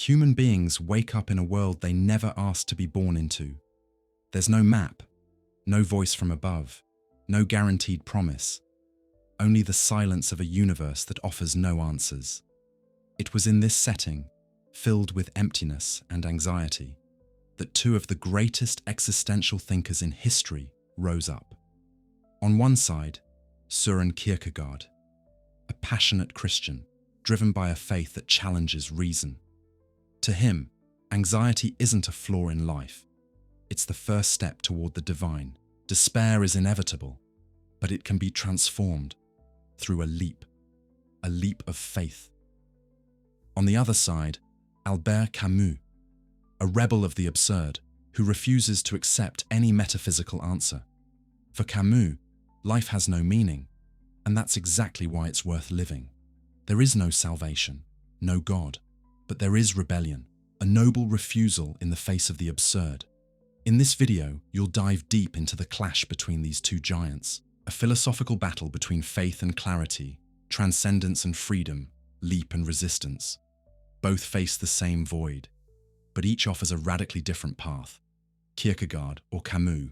Human beings wake up in a world they never asked to be born into. There's no map, no voice from above, no guaranteed promise, only the silence of a universe that offers no answers. It was in this setting, filled with emptiness and anxiety, that two of the greatest existential thinkers in history rose up. On one side, Søren Kierkegaard, a passionate Christian, driven by a faith that challenges reason. To him, anxiety isn't a flaw in life. It's the first step toward the divine. Despair is inevitable, but it can be transformed through a leap of faith. On the other side, Albert Camus, a rebel of the absurd who refuses to accept any metaphysical answer. For Camus, life has no meaning, and that's exactly why it's worth living. There is no salvation, no God, but there is rebellion, a noble refusal in the face of the absurd. In this video, you'll dive deep into the clash between these two giants, a philosophical battle between faith and clarity, transcendence and freedom, leap and resistance. Both face the same void, but each offers a radically different path. Kierkegaard or Camus?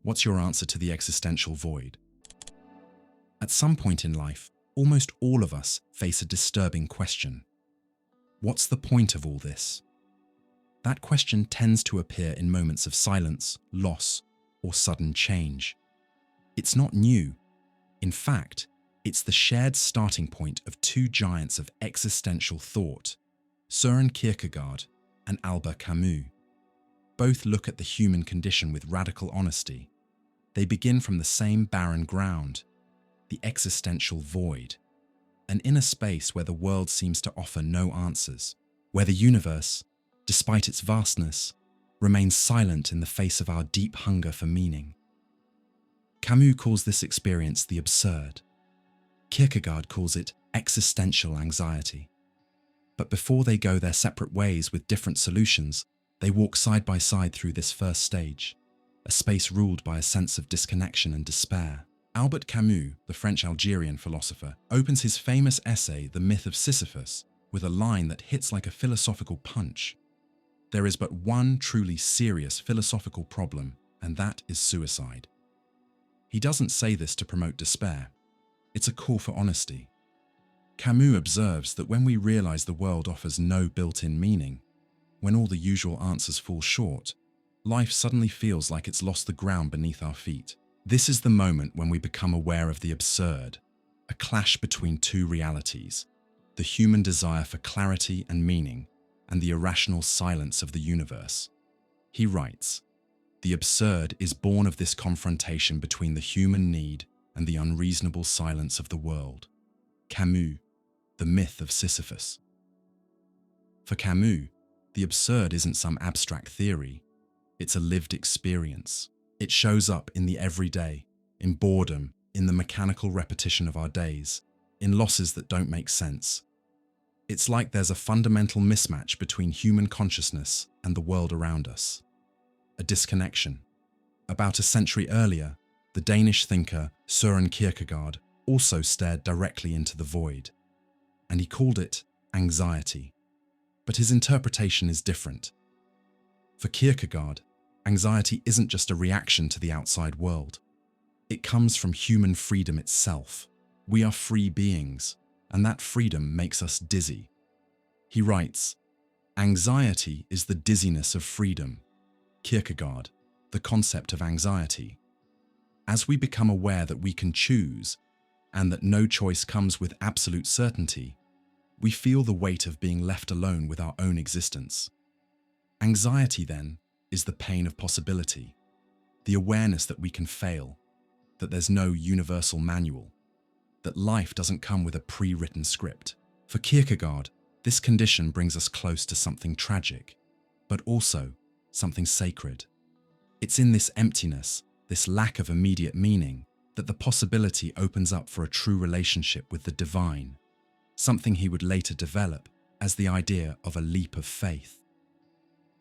What's your answer to the existential void? At some point in life, almost all of us face a disturbing question. What's the point of all this? That question tends to appear in moments of silence, loss, or sudden change. It's not new. In fact, it's the shared starting point of two giants of existential thought, Søren Kierkegaard and Albert Camus. Both look at the human condition with radical honesty. They begin from the same barren ground, the existential void, an inner space where the world seems to offer no answers, where the universe, despite its vastness, remains silent in the face of our deep hunger for meaning. Camus calls this experience the absurd. Kierkegaard calls it existential anxiety. But before they go their separate ways with different solutions, they walk side by side through this first stage, a space ruled by a sense of disconnection and despair. Albert Camus, the French-Algerian philosopher, opens his famous essay, The Myth of Sisyphus, with a line that hits like a philosophical punch. There is but one truly serious philosophical problem, and that is suicide. He doesn't say this to promote despair. It's a call for honesty. Camus observes that when we realize the world offers no built-in meaning, when all the usual answers fall short, life suddenly feels like it's lost the ground beneath our feet. This is the moment when we become aware of the absurd, a clash between two realities, the human desire for clarity and meaning, and the irrational silence of the universe. He writes, "The absurd is born of this confrontation between the human need and the unreasonable silence of the world." Camus, The Myth of Sisyphus. For Camus, the absurd isn't some abstract theory, it's a lived experience. It shows up in the everyday, in boredom, in the mechanical repetition of our days, in losses that don't make sense. It's like there's a fundamental mismatch between human consciousness and the world around us. A disconnection. About a century earlier, the Danish thinker Søren Kierkegaard also stared directly into the void, and he called it anxiety. But his interpretation is different. For Kierkegaard, anxiety isn't just a reaction to the outside world. It comes from human freedom itself. We are free beings, and that freedom makes us dizzy. He writes, "Anxiety is the dizziness of freedom." Kierkegaard, The Concept of Anxiety. As we become aware that we can choose, and that no choice comes with absolute certainty, we feel the weight of being left alone with our own existence. Anxiety, then, is the pain of possibility, the awareness that we can fail, that there's no universal manual, that life doesn't come with a pre-written script. For Kierkegaard, this condition brings us close to something tragic, but also something sacred. It's in this emptiness, this lack of immediate meaning, that the possibility opens up for a true relationship with the divine, something he would later develop as the idea of a leap of faith.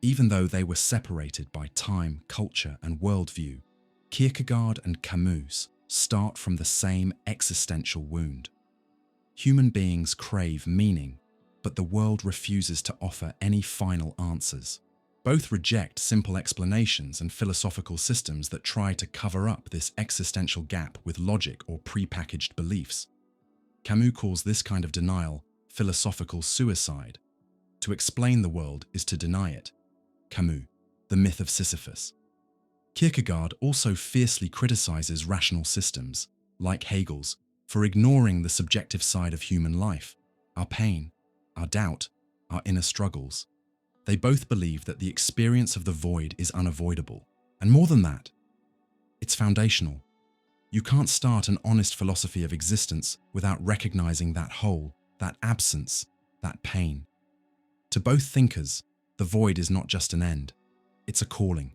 Even though they were separated by time, culture, and worldview, Kierkegaard and Camus start from the same existential wound. Human beings crave meaning, but the world refuses to offer any final answers. Both reject simple explanations and philosophical systems that try to cover up this existential gap with logic or prepackaged beliefs. Camus calls this kind of denial philosophical suicide. To explain the world is to deny it. Camus, The Myth of Sisyphus. Kierkegaard also fiercely criticizes rational systems, like Hegel's, for ignoring the subjective side of human life, our pain, our doubt, our inner struggles. They both believe that the experience of the void is unavoidable. And more than that, it's foundational. You can't start an honest philosophy of existence without recognizing that hole, that absence, that pain. To both thinkers, the void is not just an end, it's a calling.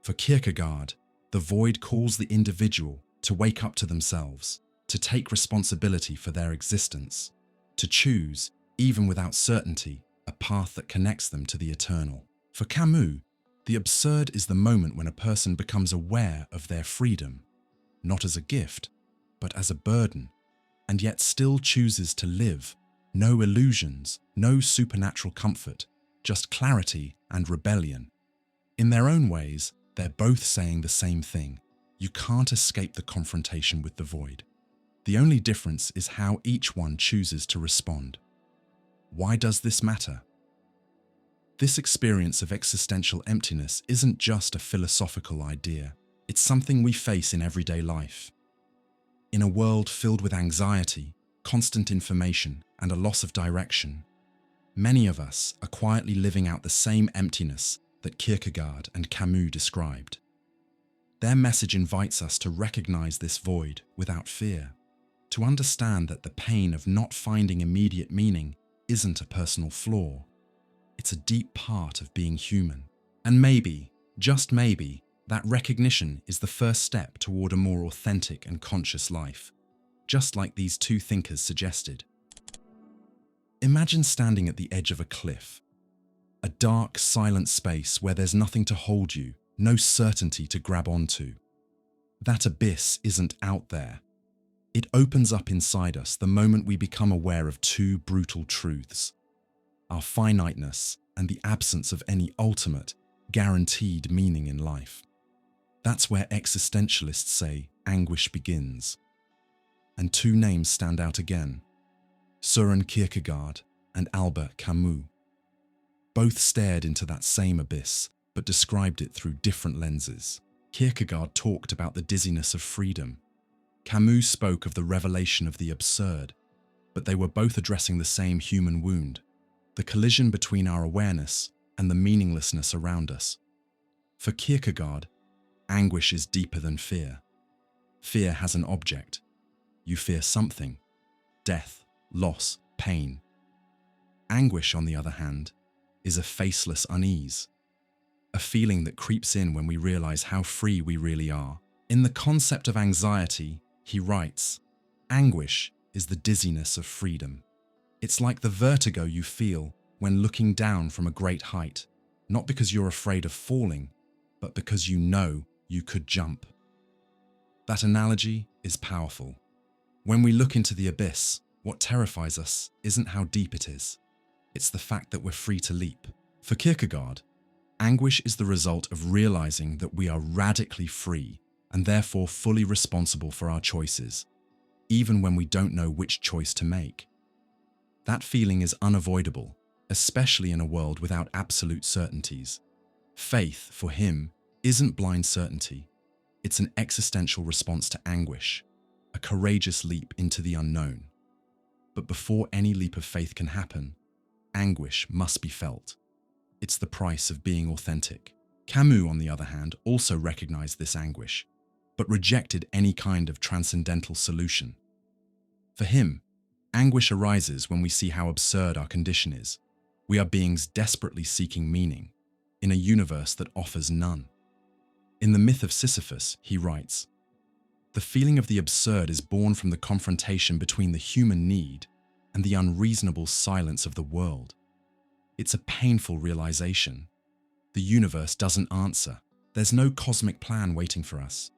For Kierkegaard, the void calls the individual to wake up to themselves, to take responsibility for their existence, to choose, even without certainty, a path that connects them to the eternal. For Camus, the absurd is the moment when a person becomes aware of their freedom, not as a gift, but as a burden, and yet still chooses to live. No illusions, no supernatural comfort, just clarity and rebellion. In their own ways, they're both saying the same thing. You can't escape the confrontation with the void. The only difference is how each one chooses to respond. Why does this matter? This experience of existential emptiness isn't just a philosophical idea. It's something we face in everyday life. In a world filled with anxiety, constant information, and a loss of direction, many of us are quietly living out the same emptiness that Kierkegaard and Camus described. Their message invites us to recognize this void without fear, to understand that the pain of not finding immediate meaning isn't a personal flaw. It's a deep part of being human. And maybe, just maybe, that recognition is the first step toward a more authentic and conscious life, just like these two thinkers suggested. Imagine standing at the edge of a cliff, a dark, silent space where there's nothing to hold you, no certainty to grab onto. That abyss isn't out there. It opens up inside us the moment we become aware of two brutal truths: our finiteness and the absence of any ultimate, guaranteed meaning in life. That's where existentialists say anguish begins. And two names stand out again: Søren Kierkegaard and Albert Camus. Both stared into that same abyss, but described it through different lenses. Kierkegaard talked about the dizziness of freedom. Camus spoke of the revelation of the absurd, but they were both addressing the same human wound, the collision between our awareness and the meaninglessness around us. For Kierkegaard, anguish is deeper than fear. Fear has an object. You fear something: death, loss, pain. Anguish, on the other hand, is a faceless unease, a feeling that creeps in when we realize how free we really are. In The Concept of Anxiety, he writes, "Anguish is the dizziness of freedom. It's like the vertigo you feel when looking down from a great height, not because you're afraid of falling, but because you know you could jump." That analogy is powerful. When we look into the abyss, what terrifies us isn't how deep it is. It's the fact that we're free to leap. For Kierkegaard, anguish is the result of realizing that we are radically free and therefore fully responsible for our choices, even when we don't know which choice to make. That feeling is unavoidable, especially in a world without absolute certainties. Faith, for him, isn't blind certainty. It's an existential response to anguish, a courageous leap into the unknown. But before any leap of faith can happen, anguish must be felt. It's the price of being authentic. Camus, on the other hand, also recognized this anguish, but rejected any kind of transcendental solution. For him, anguish arises when we see how absurd our condition is. We are beings desperately seeking meaning, in a universe that offers none. In The Myth of Sisyphus, he writes, "The feeling of the absurd is born from the confrontation between the human need and the unreasonable silence of the world. It's a painful realization. The universe doesn't answer. There's no cosmic plan waiting for us.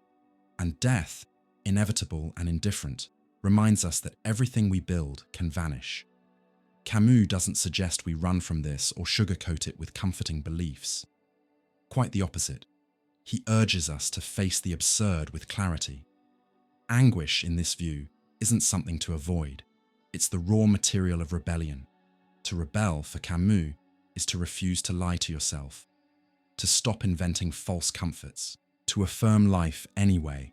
And death, inevitable and indifferent, reminds us that everything we build can vanish. Camus doesn't suggest we run from this or sugarcoat it with comforting beliefs. Quite the opposite. He urges us to face the absurd with clarity. Anguish, in this view, isn't something to avoid. It's the raw material of rebellion. To rebel, for Camus, is to refuse to lie to yourself, to stop inventing false comforts, to affirm life anyway,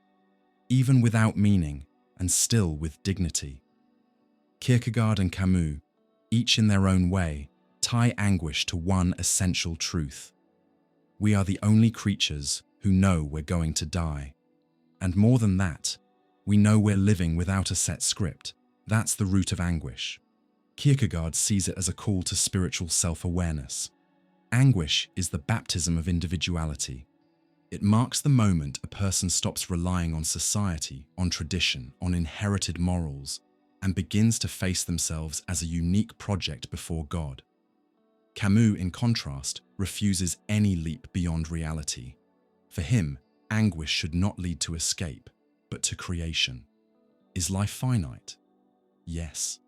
even without meaning and still with dignity. Kierkegaard and Camus, each in their own way, tie anguish to one essential truth. We are the only creatures who know we're going to die. And more than that, we know we're living without a set script. That's the root of anguish. Kierkegaard sees it as a call to spiritual self-awareness. Anguish is the baptism of individuality. It marks the moment a person stops relying on society, on tradition, on inherited morals, and begins to face themselves as a unique project before God. Camus, in contrast, refuses any leap beyond reality. For him, anguish should not lead to escape, but to creation. Is life finite? Yes.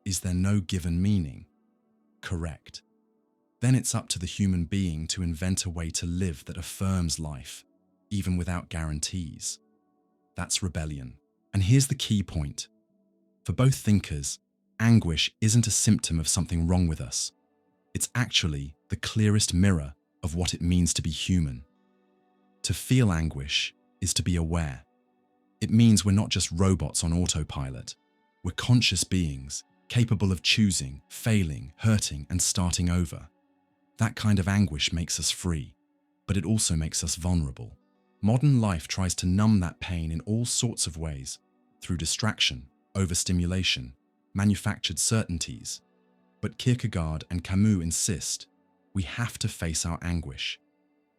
Is there no given meaning? Correct. Then it's up to the human being to invent a way to live that affirms life, even without guarantees. That's rebellion. And here's the key point. For both thinkers, anguish isn't a symptom of something wrong with us. It's actually the clearest mirror of what it means to be human. To feel anguish is to be aware. It means we're not just robots on autopilot. We're conscious beings, capable of choosing, failing, hurting, and starting over. That kind of anguish makes us free, but it also makes us vulnerable. Modern life tries to numb that pain in all sorts of ways, through distraction, overstimulation, manufactured certainties. But Kierkegaard and Camus insist we have to face our anguish.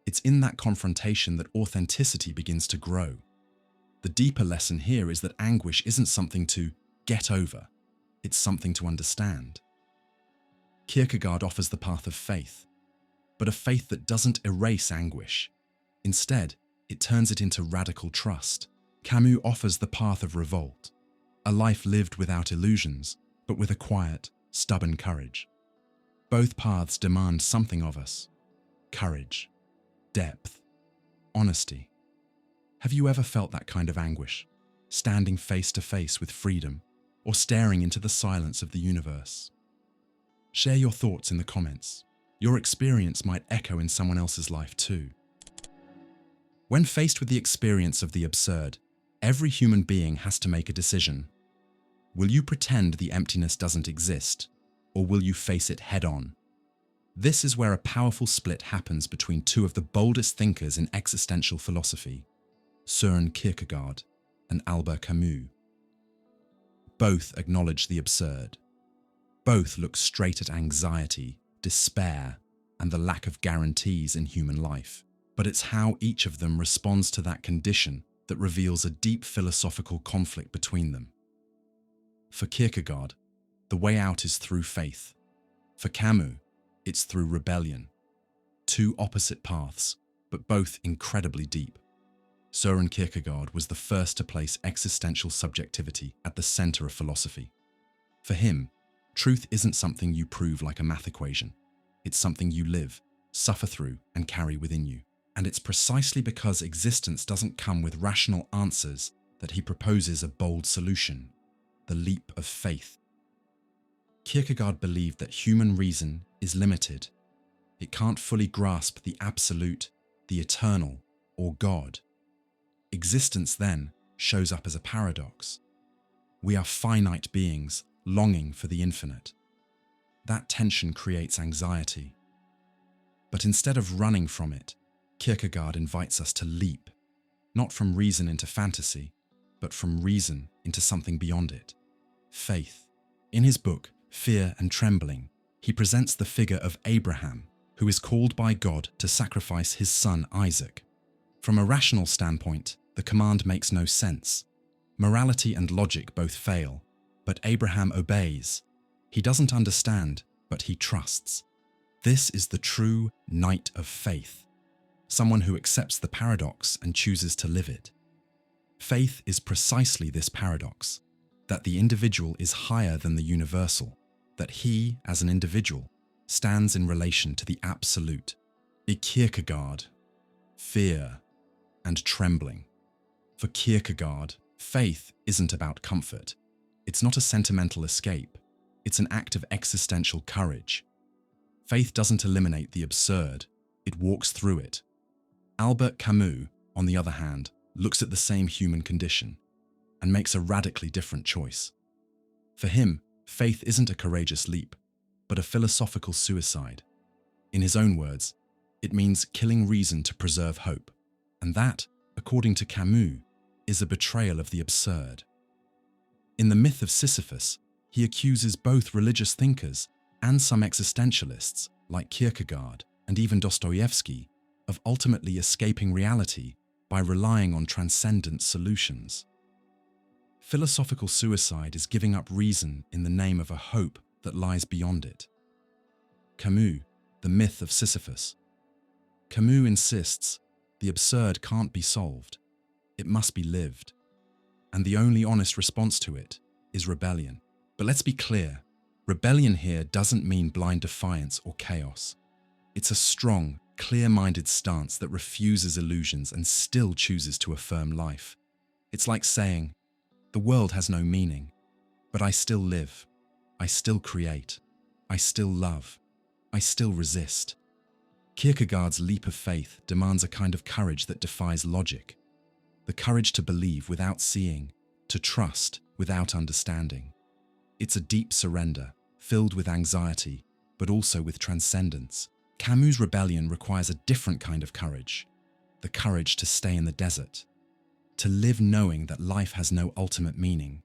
It's in that confrontation that authenticity begins to grow. The deeper lesson here is that anguish isn't something to get over, it's something to understand. Kierkegaard offers the path of faith, but a faith that doesn't erase anguish. Instead, it turns it into radical trust. Camus offers the path of revolt, a life lived without illusions, but with a quiet, stubborn courage. Both paths demand something of us: courage, depth, honesty. Have you ever felt that kind of anguish, standing face to face with freedom, or staring into the silence of the universe? Share your thoughts in the comments. Your experience might echo in someone else's life too. When faced with the experience of the absurd, every human being has to make a decision. Will you pretend the emptiness doesn't exist, or will you face it head-on? This is where a powerful split happens between two of the boldest thinkers in existential philosophy, Søren Kierkegaard and Albert Camus. Both acknowledge the absurd. Both look straight at anxiety, despair, and the lack of guarantees in human life. But it's how each of them responds to that condition that reveals a deep philosophical conflict between them. For Kierkegaard, the way out is through faith. For Camus, it's through rebellion. Two opposite paths, but both incredibly deep. Søren Kierkegaard was the first to place existential subjectivity at the center of philosophy. For him, truth isn't something you prove like a math equation. It's something you live, suffer through, and carry within you. And it's precisely because existence doesn't come with rational answers that he proposes a bold solution: the leap of faith. Kierkegaard believed that human reason is limited. It can't fully grasp the absolute, the eternal, or God. Existence, then, shows up as a paradox. We are finite beings longing for the infinite. That tension creates anxiety. But instead of running from it, Kierkegaard invites us to leap, not from reason into fantasy, but from reason into something beyond it: faith. In his book, Fear and Trembling, he presents the figure of Abraham, who is called by God to sacrifice his son Isaac. From a rational standpoint, the command makes no sense. Morality and logic both fail, but Abraham obeys. He doesn't understand, but he trusts. This is the true knight of faith, someone who accepts the paradox and chooses to live it. Faith is precisely this paradox, that the individual is higher than the universal, that he, as an individual, stands in relation to the absolute. Kierkegaard, fear and trembling. For Kierkegaard, faith isn't about comfort. It's not a sentimental escape. It's an act of existential courage. Faith doesn't eliminate the absurd. It walks through it. Albert Camus, on the other hand, looks at the same human condition and makes a radically different choice. For him, faith isn't a courageous leap, but a philosophical suicide. In his own words, it means killing reason to preserve hope. And that, according to Camus, is a betrayal of the absurd. In the myth of Sisyphus, he accuses both religious thinkers and some existentialists, like Kierkegaard and even Dostoevsky, of ultimately escaping reality by relying on transcendent solutions. Philosophical suicide is giving up reason in the name of a hope that lies beyond it. Camus, the myth of Sisyphus. Camus insists the absurd can't be solved. It must be lived. And the only honest response to it is rebellion. But let's be clear, rebellion here doesn't mean blind defiance or chaos. It's a strong, clear-minded stance that refuses illusions and still chooses to affirm life. It's like saying, the world has no meaning, but I still live. I still create. I still love. I still resist. Kierkegaard's leap of faith demands a kind of courage that defies logic. The courage to believe without seeing, to trust without understanding. It's a deep surrender, filled with anxiety, but also with transcendence. Camus' rebellion requires a different kind of courage, the courage to stay in the desert, to live knowing that life has no ultimate meaning,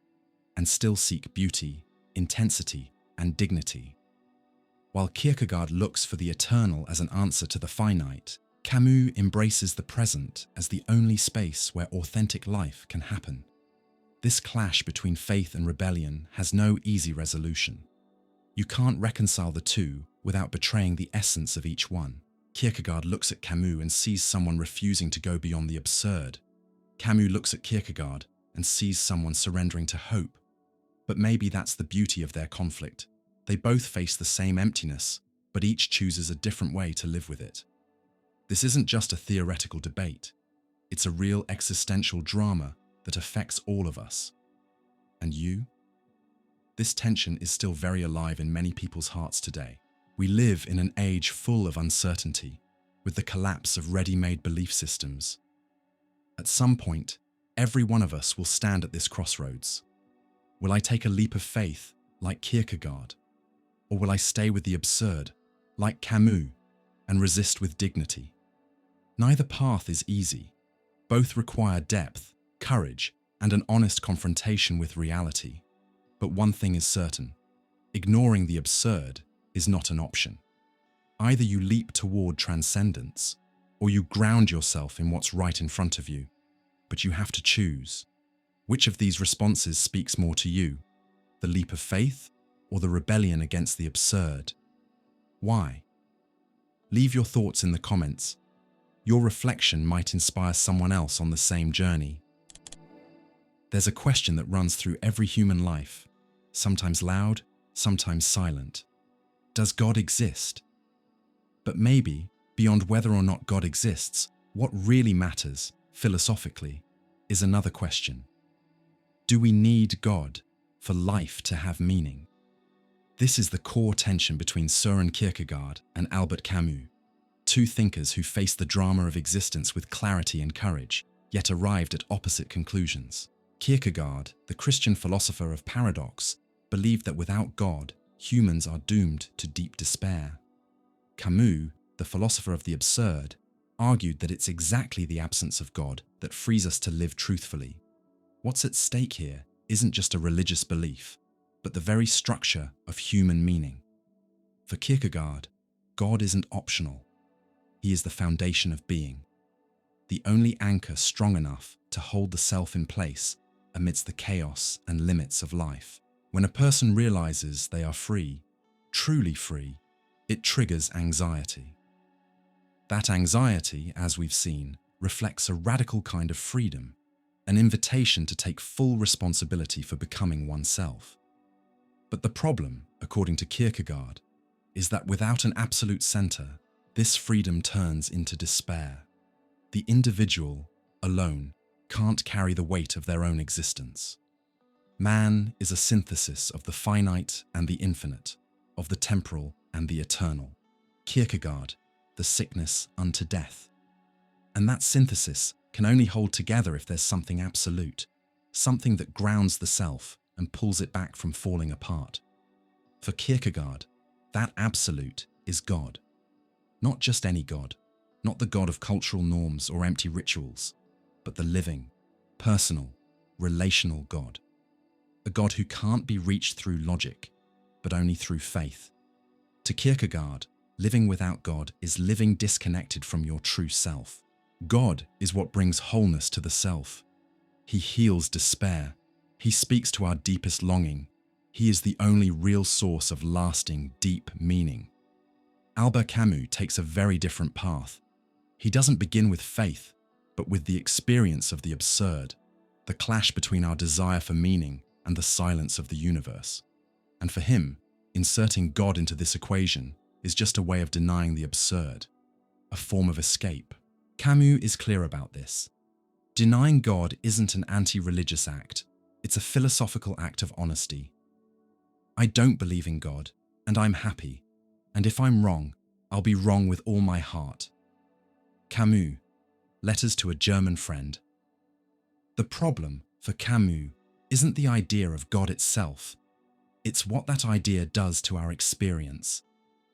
and still seek beauty, intensity, and dignity. While Kierkegaard looks for the eternal as an answer to the finite, Camus embraces the present as the only space where authentic life can happen. This clash between faith and rebellion has no easy resolution. You can't reconcile the two without betraying the essence of each one. Kierkegaard looks at Camus and sees someone refusing to go beyond the absurd. Camus looks at Kierkegaard and sees someone surrendering to hope. But maybe that's the beauty of their conflict. They both face the same emptiness, but each chooses a different way to live with it. This isn't just a theoretical debate. It's a real existential drama that affects all of us. And you? This tension is still very alive in many people's hearts today. We live in an age full of uncertainty, with the collapse of ready-made belief systems. At some point, every one of us will stand at this crossroads. Will I take a leap of faith, like Kierkegaard? Or will I stay with the absurd, like Camus, and resist with dignity? Neither path is easy. Both require depth, courage, and an honest confrontation with reality. But one thing is certain: ignoring the absurd is not an option. Either you leap toward transcendence, or you ground yourself in what's right in front of you. But you have to choose. Which of these responses speaks more to you? The leap of faith, or the rebellion against the absurd? Why? Leave your thoughts in the comments. Your reflection might inspire someone else on the same journey. There's a question that runs through every human life, sometimes loud, sometimes silent. Does God exist? But maybe, beyond whether or not God exists, what really matters, philosophically, is another question. Do we need God for life to have meaning? This is the core tension between Søren Kierkegaard and Albert Camus, two thinkers who faced the drama of existence with clarity and courage, yet arrived at opposite conclusions. Kierkegaard, the Christian philosopher of paradox, believed that without God, humans are doomed to deep despair. Camus, the philosopher of the absurd, argued that it's exactly the absence of God that frees us to live truthfully. What's at stake here isn't just a religious belief, but the very structure of human meaning. For Kierkegaard, God isn't optional. He is the foundation of being, the only anchor strong enough to hold the self in place amidst the chaos and limits of life. When a person realizes they are free, truly free, it triggers anxiety. That anxiety, as we've seen, reflects a radical kind of freedom, an invitation to take full responsibility for becoming oneself. But the problem, according to Kierkegaard, is that without an absolute center, this freedom turns into despair. The individual, alone, can't carry the weight of their own existence. Man is a synthesis of the finite and the infinite, of the temporal and the eternal. Kierkegaard, the sickness unto death. And that synthesis can only hold together if there's something absolute, something that grounds the self and pulls it back from falling apart. For Kierkegaard, that absolute is God. Not just any God, not the God of cultural norms or empty rituals, but the living, personal, relational God. A God who can't be reached through logic, but only through faith. To Kierkegaard, living without God is living disconnected from your true self. God is what brings wholeness to the self. He heals despair. He speaks to our deepest longing. He is the only real source of lasting, deep meaning. Albert Camus takes a very different path. He doesn't begin with faith, but with the experience of the absurd, the clash between our desire for meaning and the silence of the universe. And for him, inserting God into this equation is just a way of denying the absurd, a form of escape. Camus is clear about this. Denying God isn't an anti-religious act, it's a philosophical act of honesty. I don't believe in God, and I'm happy, and if I'm wrong, I'll be wrong with all my heart. Camus, Letters to a German Friend. The problem for Camus isn't the idea of God itself, it's what that idea does to our experience.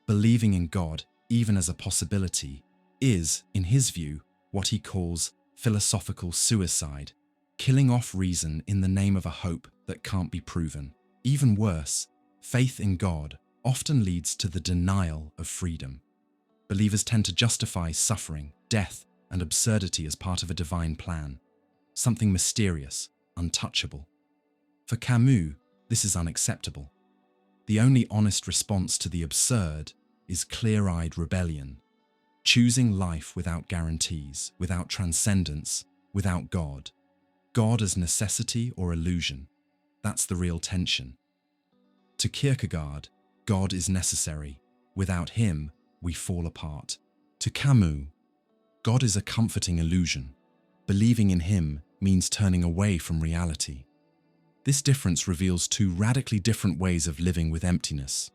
Believing in God, even as a possibility, is, in his view, what he calls philosophical suicide, killing off reason in the name of a hope that can't be proven. Even worse, faith in God often leads to the denial of freedom. Believers tend to justify suffering, death, and absurdity as part of a divine plan, something mysterious, untouchable. For Camus, this is unacceptable. The only honest response to the absurd is clear-eyed rebellion, choosing life without guarantees, without transcendence, without God. God as necessity or illusion, that's the real tension. To Kierkegaard, God is necessary. Without him, we fall apart. To Camus, God is a comforting illusion. Believing in him means turning away from reality. This difference reveals two radically different ways of living with emptiness.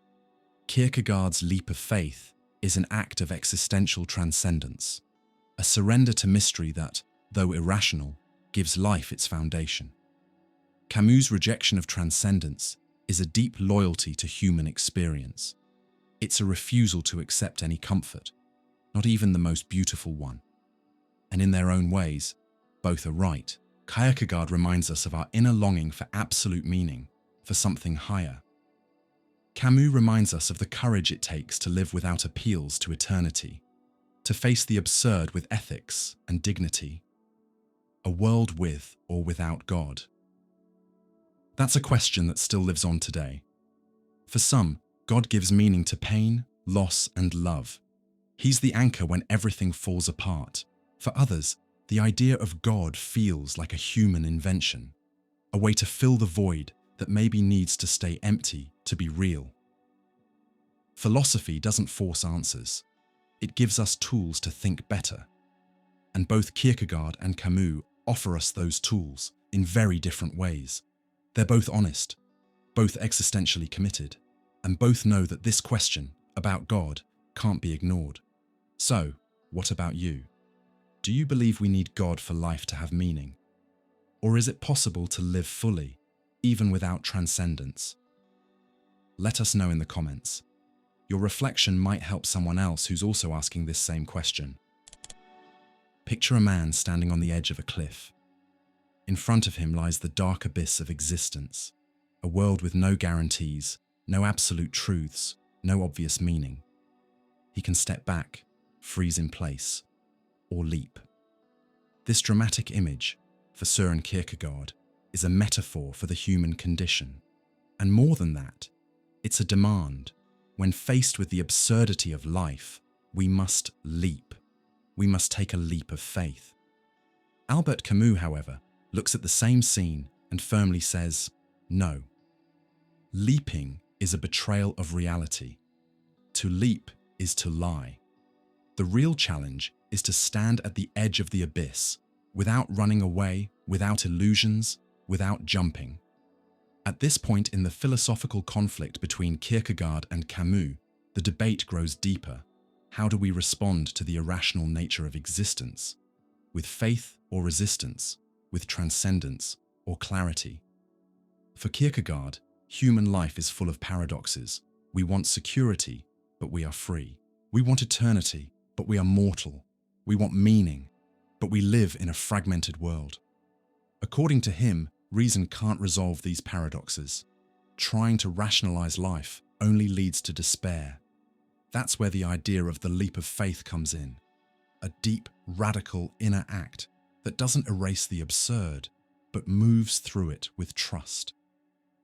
Kierkegaard's leap of faith is an act of existential transcendence, a surrender to mystery that, though irrational, gives life its foundation. Camus' rejection of transcendence is a deep loyalty to human experience. It's a refusal to accept any comfort, not even the most beautiful one. And in their own ways, both are right. Kierkegaard reminds us of our inner longing for absolute meaning, for something higher. Camus reminds us of the courage it takes to live without appeals to eternity, to face the absurd with ethics and dignity. A world with or without God. That's a question that still lives on today. For some, God gives meaning to pain, loss, and love. He's the anchor when everything falls apart. For others, the idea of God feels like a human invention, a way to fill the void that maybe needs to stay empty to be real. Philosophy doesn't force answers. It gives us tools to think better. And both Kierkegaard and Camus offer us those tools in very different ways. They're both honest, both existentially committed, and both know that this question about God can't be ignored. So, what about you? Do you believe we need God for life to have meaning? Or is it possible to live fully, even without transcendence? Let us know in the comments. Your reflection might help someone else who's also asking this same question. Picture a man standing on the edge of a cliff. In front of him lies the dark abyss of existence, a world with no guarantees, no absolute truths, no obvious meaning. He can step back, freeze in place, or leap. This dramatic image, for Søren Kierkegaard, is a metaphor for the human condition. And more than that, it's a demand. When faced with the absurdity of life, we must leap. We must take a leap of faith. Albert Camus, however, looks at the same scene and firmly says, no. Leaping is a betrayal of reality. To leap is to lie. The real challenge is to stand at the edge of the abyss, without running away, without illusions, without jumping. At this point in the philosophical conflict between Kierkegaard and Camus, the debate grows deeper. How do we respond to the irrational nature of existence? With faith or resistance? With transcendence or clarity? For Kierkegaard, human life is full of paradoxes. We want security, but we are free. We want eternity, but we are mortal. We want meaning, but we live in a fragmented world. According to him, reason can't resolve these paradoxes. Trying to rationalize life only leads to despair. That's where the idea of the leap of faith comes in. A deep, radical inner act that doesn't erase the absurd, but moves through it with trust.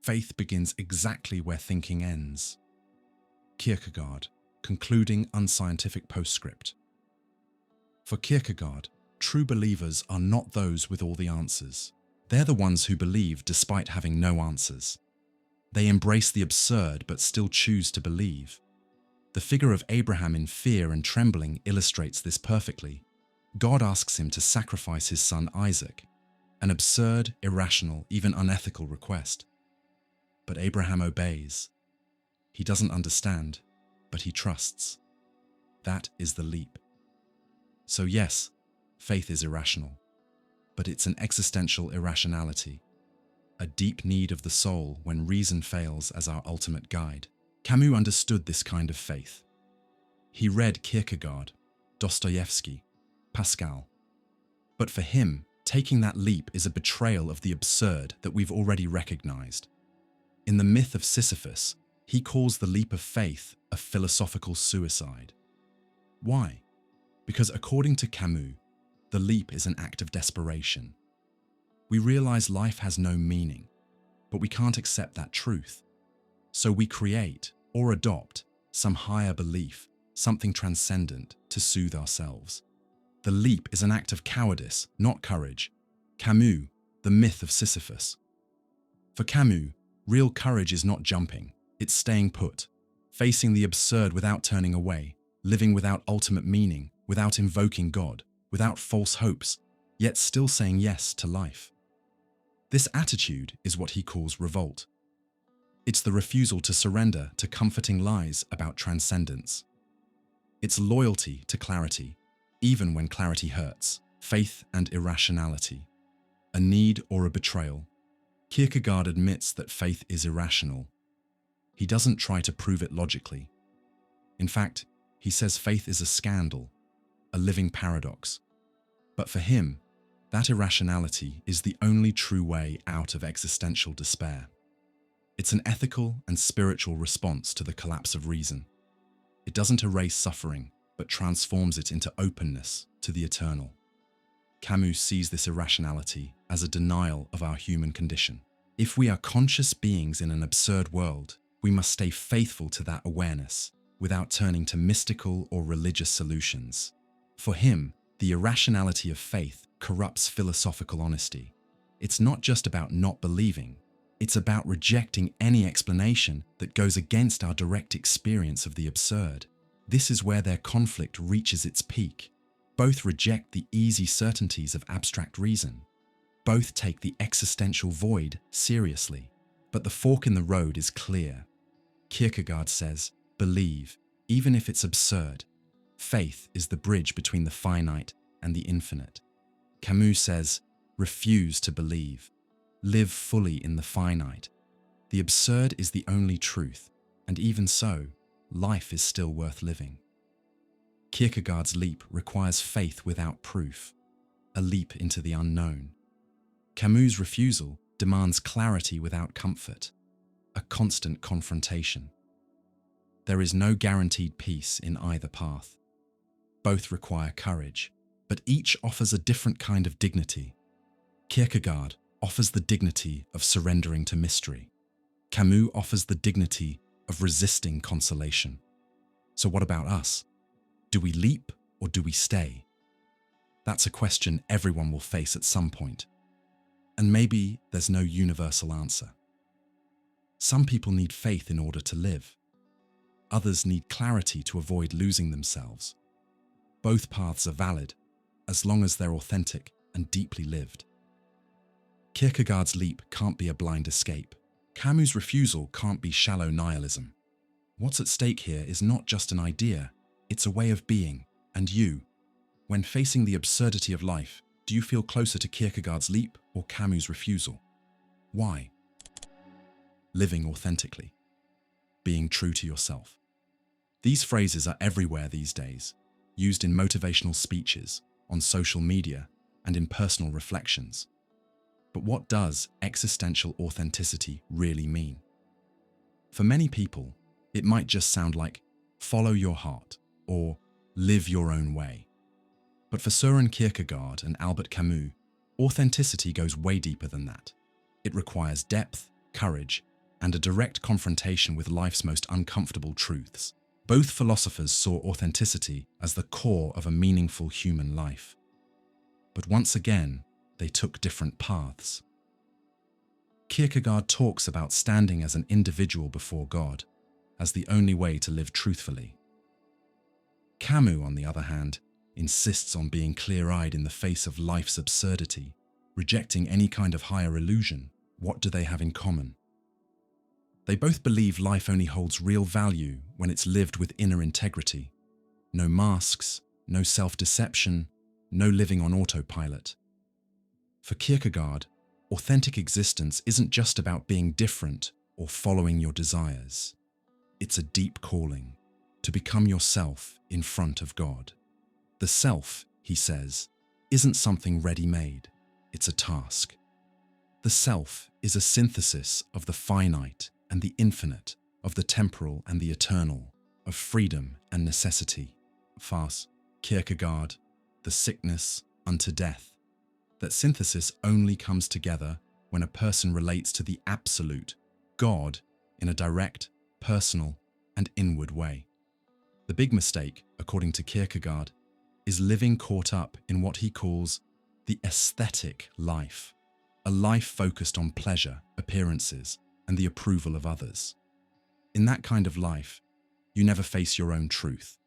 Faith begins exactly where thinking ends. Kierkegaard, concluding unscientific postscript. For Kierkegaard, true believers are not those with all the answers. They're the ones who believe despite having no answers. They embrace the absurd but still choose to believe. The figure of Abraham in fear and trembling illustrates this perfectly. God asks him to sacrifice his son Isaac, an absurd, irrational, even unethical request. But Abraham obeys. He doesn't understand, but he trusts. That is the leap. So yes, faith is irrational, but it's an existential irrationality, a deep need of the soul when reason fails as our ultimate guide. Camus understood this kind of faith. He read Kierkegaard, Dostoevsky, Pascal. But for him, taking that leap is a betrayal of the absurd that we've already recognized. In the myth of Sisyphus, he calls the leap of faith a philosophical suicide. Why? Because according to Camus, the leap is an act of desperation. We realize life has no meaning, but we can't accept that truth. So we create or adopt some higher belief, something transcendent to soothe ourselves. The leap is an act of cowardice, not courage. Camus, the myth of Sisyphus. For Camus, real courage is not jumping, it's staying put, facing the absurd without turning away, living without ultimate meaning, without invoking God, without false hopes, yet still saying yes to life. This attitude is what he calls revolt. It's the refusal to surrender to comforting lies about transcendence. It's loyalty to clarity, even when clarity hurts, faith and irrationality, a need or a betrayal. Kierkegaard admits that faith is irrational. He doesn't try to prove it logically. In fact, he says faith is a scandal, a living paradox. But for him, that irrationality is the only true way out of existential despair. It's an ethical and spiritual response to the collapse of reason. It doesn't erase suffering, but transforms it into openness to the eternal. Camus sees this irrationality as a denial of our human condition. If we are conscious beings in an absurd world, we must stay faithful to that awareness without turning to mystical or religious solutions. For him, the irrationality of faith corrupts philosophical honesty. It's not just about not believing, it's about rejecting any explanation that goes against our direct experience of the absurd. This is where their conflict reaches its peak. Both reject the easy certainties of abstract reason. Both take the existential void seriously. But the fork in the road is clear. Kierkegaard says, believe, even if it's absurd. Faith is the bridge between the finite and the infinite. Camus says, refuse to believe. Live fully in the finite. The absurd is the only truth, and even so, life is still worth living. Kierkegaard's leap requires faith without proof, a leap into the unknown. Camus' refusal demands clarity without comfort, a constant confrontation. There is no guaranteed peace in either path. Both require courage, but each offers a different kind of dignity. Kierkegaard offers the dignity of surrendering to mystery. Camus offers the dignity of resisting consolation. So what about us? Do we leap or do we stay? That's a question everyone will face at some point. And maybe there's no universal answer. Some people need faith in order to live. Others need clarity to avoid losing themselves. Both paths are valid, as long as they're authentic and deeply lived. Kierkegaard's leap can't be a blind escape. Camus' refusal can't be shallow nihilism. What's at stake here is not just an idea, it's a way of being. And you, when facing the absurdity of life, do you feel closer to Kierkegaard's leap or Camus' refusal? Why? Living authentically. Being true to yourself. These phrases are everywhere these days, used in motivational speeches, on social media, and in personal reflections. But what does existential authenticity really mean? For many people, it might just sound like follow your heart or live your own way. But for Søren Kierkegaard and Albert Camus, authenticity goes way deeper than that. It requires depth, courage, and a direct confrontation with life's most uncomfortable truths. Both philosophers saw authenticity as the core of a meaningful human life. But once again, they took different paths. Kierkegaard talks about standing as an individual before God, as the only way to live truthfully. Camus, on the other hand, insists on being clear-eyed in the face of life's absurdity, rejecting any kind of higher illusion. What do they have in common? They both believe life only holds real value when it's lived with inner integrity. No masks, no self-deception, no living on autopilot. For Kierkegaard, authentic existence isn't just about being different or following your desires. It's a deep calling to become yourself in front of God. The self, he says, isn't something ready-made, it's a task. The self is a synthesis of the finite and the infinite, of the temporal and the eternal, of freedom and necessity. Farce, Kierkegaard, the sickness unto death. That synthesis only comes together when a person relates to the absolute, God, in a direct, personal, and inward way. The big mistake, according to Kierkegaard, is living caught up in what he calls the aesthetic life, a life focused on pleasure, appearances, and the approval of others. In that kind of life, you never face your own truth.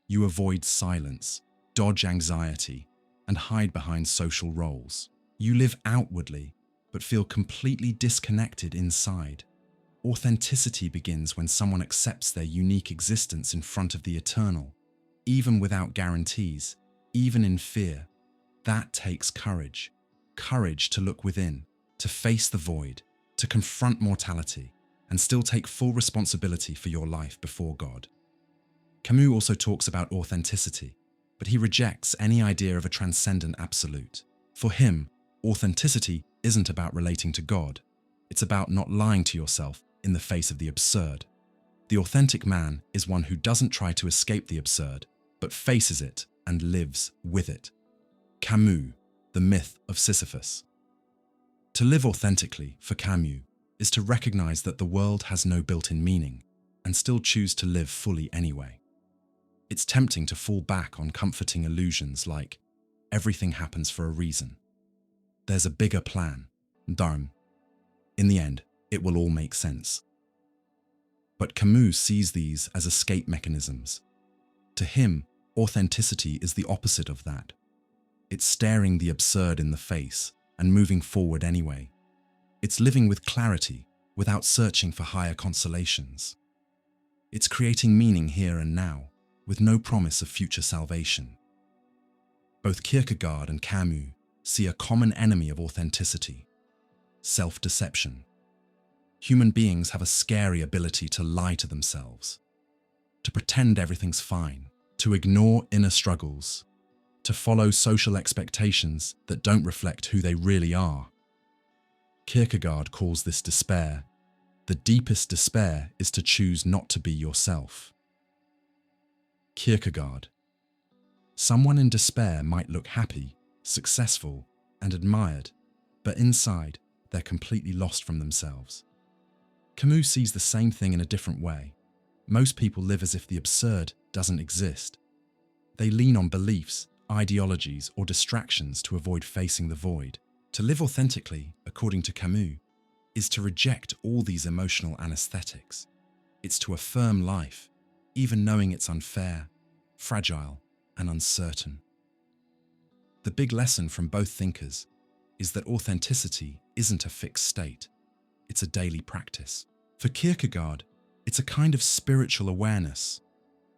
You avoid silence, dodge anxiety, and hide behind social roles. You live outwardly, but feel completely disconnected inside. Authenticity begins when someone accepts their unique existence in front of the eternal, even without guarantees, even in fear. That takes courage. Courage to look within, to face the void, to confront mortality, and still take full responsibility for your life before God. Camus also talks about authenticity, but he rejects any idea of a transcendent absolute. For him, authenticity isn't about relating to God. It's about not lying to yourself in the face of the absurd. The authentic man is one who doesn't try to escape the absurd, but faces it and lives with it. Camus, the myth of Sisyphus. To live authentically, for Camus, is to recognize that the world has no built-in meaning and still choose to live fully anyway. It's tempting to fall back on comforting illusions like, everything happens for a reason. There's a bigger plan. Darn. In the end, it will all make sense. But Camus sees these as escape mechanisms. To him, authenticity is the opposite of that. It's staring the absurd in the face and moving forward anyway. It's living with clarity without searching for higher consolations. It's creating meaning here and now with no promise of future salvation. Both Kierkegaard and Camus see a common enemy of authenticity: self-deception. Human beings have a scary ability to lie to themselves, to pretend everything's fine, to ignore inner struggles, to follow social expectations that don't reflect who they really are. Kierkegaard calls this despair. The deepest despair is to choose not to be yourself. Kierkegaard. Someone in despair might look happy, successful, and admired, but inside, they're completely lost from themselves. Camus sees the same thing in a different way. Most people live as if the absurd doesn't exist. They lean on beliefs, ideologies, or distractions to avoid facing the void. To live authentically, according to Camus, is to reject all these emotional anesthetics. It's to affirm life, even knowing it's unfair, fragile, and uncertain. The big lesson from both thinkers is that authenticity isn't a fixed state, it's a daily practice. For Kierkegaard, it's a kind of spiritual awareness.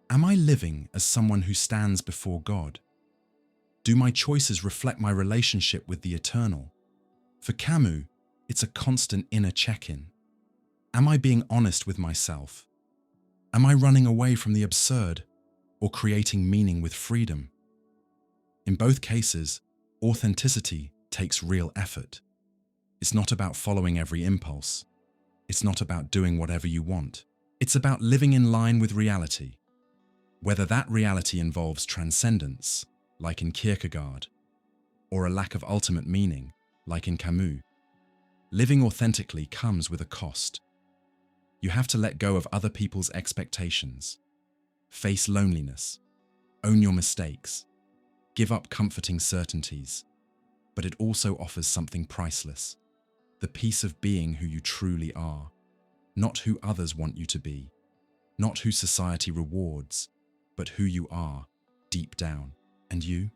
Am I living as someone who stands before God? Do my choices reflect my relationship with the eternal? For Camus, it's a constant inner check-in. Am I being honest with myself? Am I running away from the absurd or creating meaning with freedom? In both cases, authenticity takes real effort. It's not about following every impulse. It's not about doing whatever you want. It's about living in line with reality. Whether that reality involves transcendence, like in Kierkegaard, or a lack of ultimate meaning, like in Camus, living authentically comes with a cost. You have to let go of other people's expectations, face loneliness, own your mistakes, give up comforting certainties. But it also offers something priceless, the peace of being who you truly are, not who others want you to be, not who society rewards, but who you are, deep down. And you?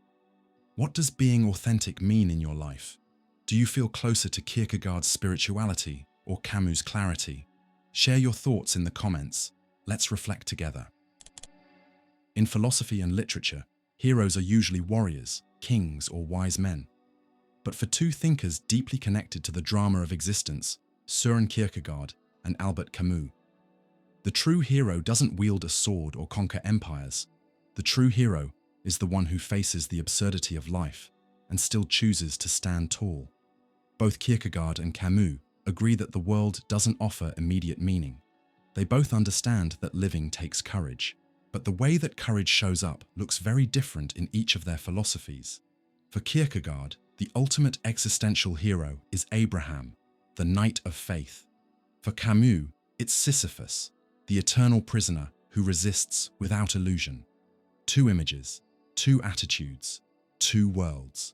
What does being authentic mean in your life? Do you feel closer to Kierkegaard's spirituality or Camus' clarity? Share your thoughts in the comments. Let's reflect together. In philosophy and literature, heroes are usually warriors, kings, or wise men. But for two thinkers deeply connected to the drama of existence, Søren Kierkegaard and Albert Camus, the true hero doesn't wield a sword or conquer empires. The true hero is the one who faces the absurdity of life and still chooses to stand tall. Both Kierkegaard and Camus agree that the world doesn't offer immediate meaning. They both understand that living takes courage, but the way that courage shows up looks very different in each of their philosophies. For Kierkegaard, the ultimate existential hero is Abraham, the knight of faith. For Camus, it's Sisyphus, the eternal prisoner who resists without illusion. Two images, two attitudes, two worlds.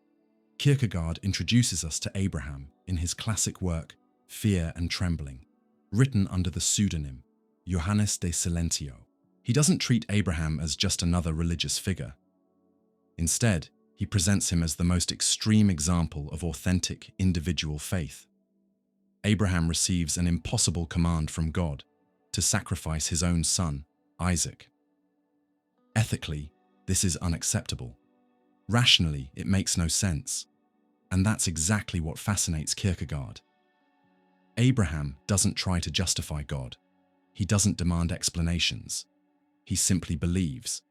Kierkegaard introduces us to Abraham in his classic work, Fear and Trembling, written under the pseudonym Johannes de Silentio. He doesn't treat Abraham as just another religious figure. Instead, he presents him as the most extreme example of authentic individual faith. Abraham receives an impossible command from God to sacrifice his own son, Isaac. Ethically, this is unacceptable. Rationally, it makes no sense. And that's exactly what fascinates Kierkegaard. Abraham doesn't try to justify God. He doesn't demand explanations. He simply believes.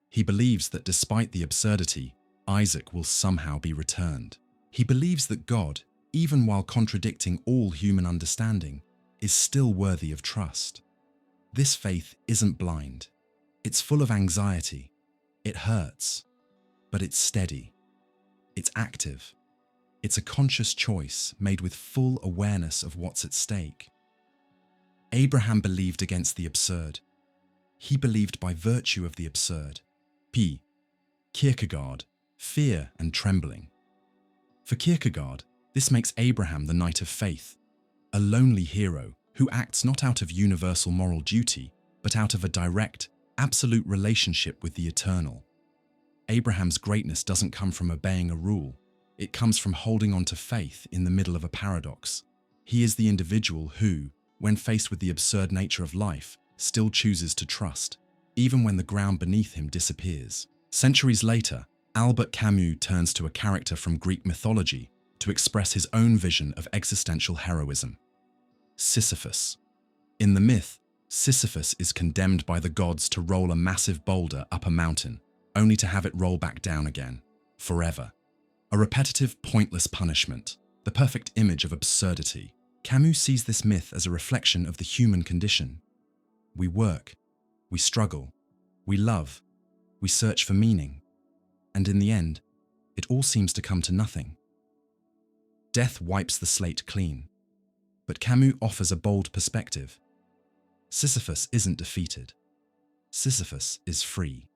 He believes that despite the absurdity, Isaac will somehow be returned. He believes that God, even while contradicting all human understanding, is still worthy of trust. This faith isn't blind. It's full of anxiety. It hurts. But it's steady. It's active. It's a conscious choice made with full awareness of what's at stake. Abraham believed against the absurd. He believed by virtue of the absurd. Kierkegaard, Fear and Trembling. For Kierkegaard, this makes Abraham the knight of faith, a lonely hero who acts not out of universal moral duty, but out of a direct, absolute relationship with the eternal. Abraham's greatness doesn't come from obeying a rule. It comes from holding on to faith in the middle of a paradox. He is the individual who, when faced with the absurd nature of life, still chooses to trust, even when the ground beneath him disappears. Centuries later, Albert Camus turns to a character from Greek mythology to express his own vision of existential heroism: Sisyphus. In the myth, Sisyphus is condemned by the gods to roll a massive boulder up a mountain, only to have it roll back down again, forever. A repetitive, pointless punishment, the perfect image of absurdity. Camus sees this myth as a reflection of the human condition. We work, we struggle, we love, we search for meaning, and in the end, it all seems to come to nothing. Death wipes the slate clean, but Camus offers a bold perspective. Sisyphus isn't defeated. Sisyphus is free.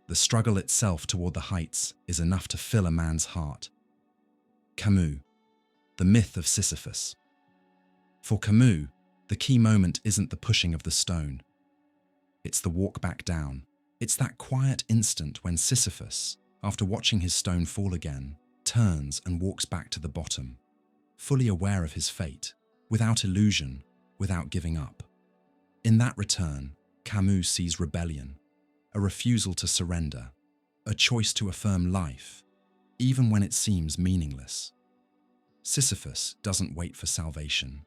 The struggle itself toward the heights is enough to fill a man's heart. Camus, the myth of Sisyphus. For Camus, the key moment isn't the pushing of the stone. It's the walk back down. It's that quiet instant when Sisyphus, after watching his stone fall again, turns and walks back to the bottom, fully aware of his fate, without illusion, without giving up. In that return, Camus sees rebellion, a refusal to surrender, a choice to affirm life, even when it seems meaningless. Sisyphus doesn't wait for salvation.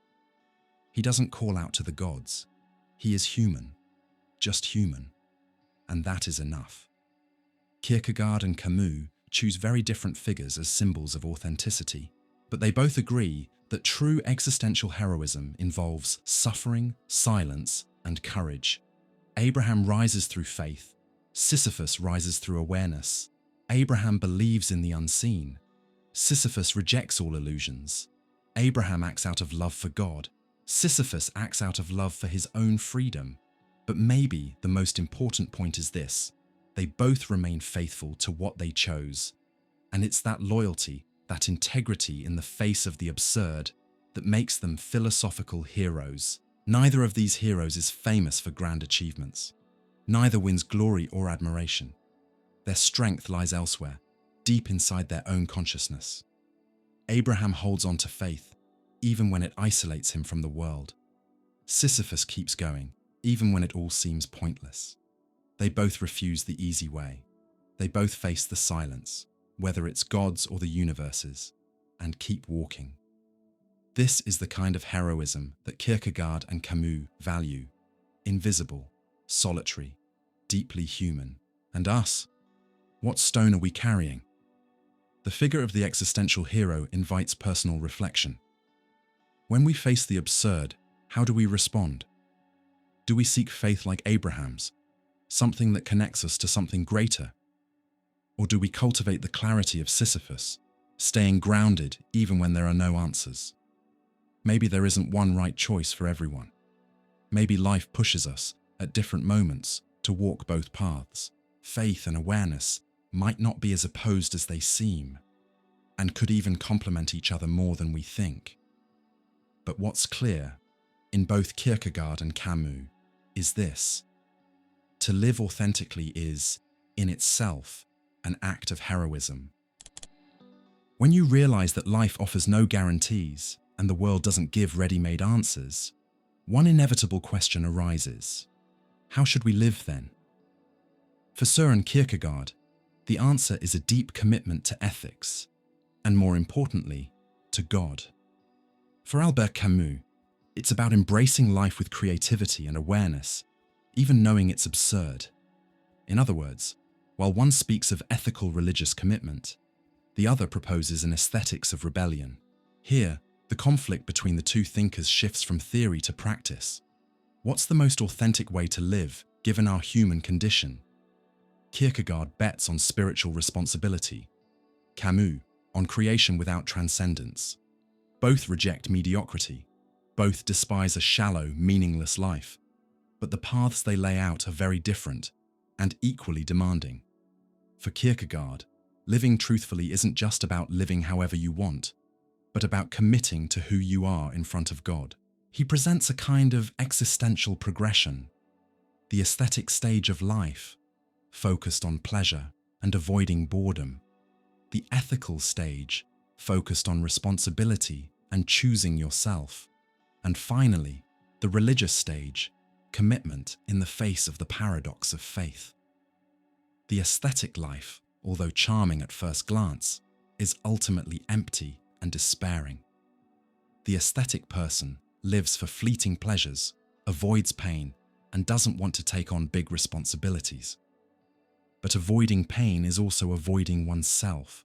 He doesn't call out to the gods. He is human, just human, and that is enough. Kierkegaard and Camus choose very different figures as symbols of authenticity, but they both agree that true existential heroism involves suffering, silence, and courage. Abraham rises through faith. Sisyphus rises through awareness. Abraham believes in the unseen. Sisyphus rejects all illusions. Abraham acts out of love for God. Sisyphus acts out of love for his own freedom. But maybe the most important point is this: they both remain faithful to what they chose. And it's that loyalty, that integrity in the face of the absurd, that makes them philosophical heroes. Neither of these heroes is famous for grand achievements. Neither wins glory or admiration. Their strength lies elsewhere, deep inside their own consciousness. Abraham holds on to faith, even when it isolates him from the world. Sisyphus keeps going, even when it all seems pointless. They both refuse the easy way. They both face the silence, whether it's God's or the universe's, and keep walking. This is the kind of heroism that Kierkegaard and Camus value: invisible, solitary, deeply human. And us? What stone are we carrying? The figure of the existential hero invites personal reflection. When we face the absurd, how do we respond? Do we seek faith like Abraham's, something that connects us to something greater? Or do we cultivate the clarity of Sisyphus, staying grounded even when there are no answers? Maybe there isn't one right choice for everyone. Maybe life pushes us, at different moments, to walk both paths. Faith and awareness might not be as opposed as they seem, and could even complement each other more than we think. But what's clear, in both Kierkegaard and Camus, is this: to live authentically is, in itself, an act of heroism. When you realize that life offers no guarantees and the world doesn't give ready-made answers, one inevitable question arises: how should we live then? For Søren Kierkegaard, the answer is a deep commitment to ethics, and more importantly, to God. For Albert Camus, it's about embracing life with creativity and awareness, even knowing it's absurd. In other words, while one speaks of ethical religious commitment, the other proposes an aesthetics of rebellion. Here, the conflict between the two thinkers shifts from theory to practice. What's the most authentic way to live, given our human condition? Kierkegaard bets on spiritual responsibility. Camus, on creation without transcendence. Both reject mediocrity. Both despise a shallow, meaningless life. But the paths they lay out are very different and equally demanding. For Kierkegaard, living truthfully isn't just about living however you want, but about committing to who you are in front of God. He presents a kind of existential progression, the aesthetic stage of life, focused on pleasure and avoiding boredom, the ethical stage, focused on responsibility and choosing yourself, and finally, the religious stage, commitment in the face of the paradox of faith. The aesthetic life, although charming at first glance, is ultimately empty and despairing. The aesthetic person lives for fleeting pleasures, avoids pain, and doesn't want to take on big responsibilities. But avoiding pain is also avoiding oneself.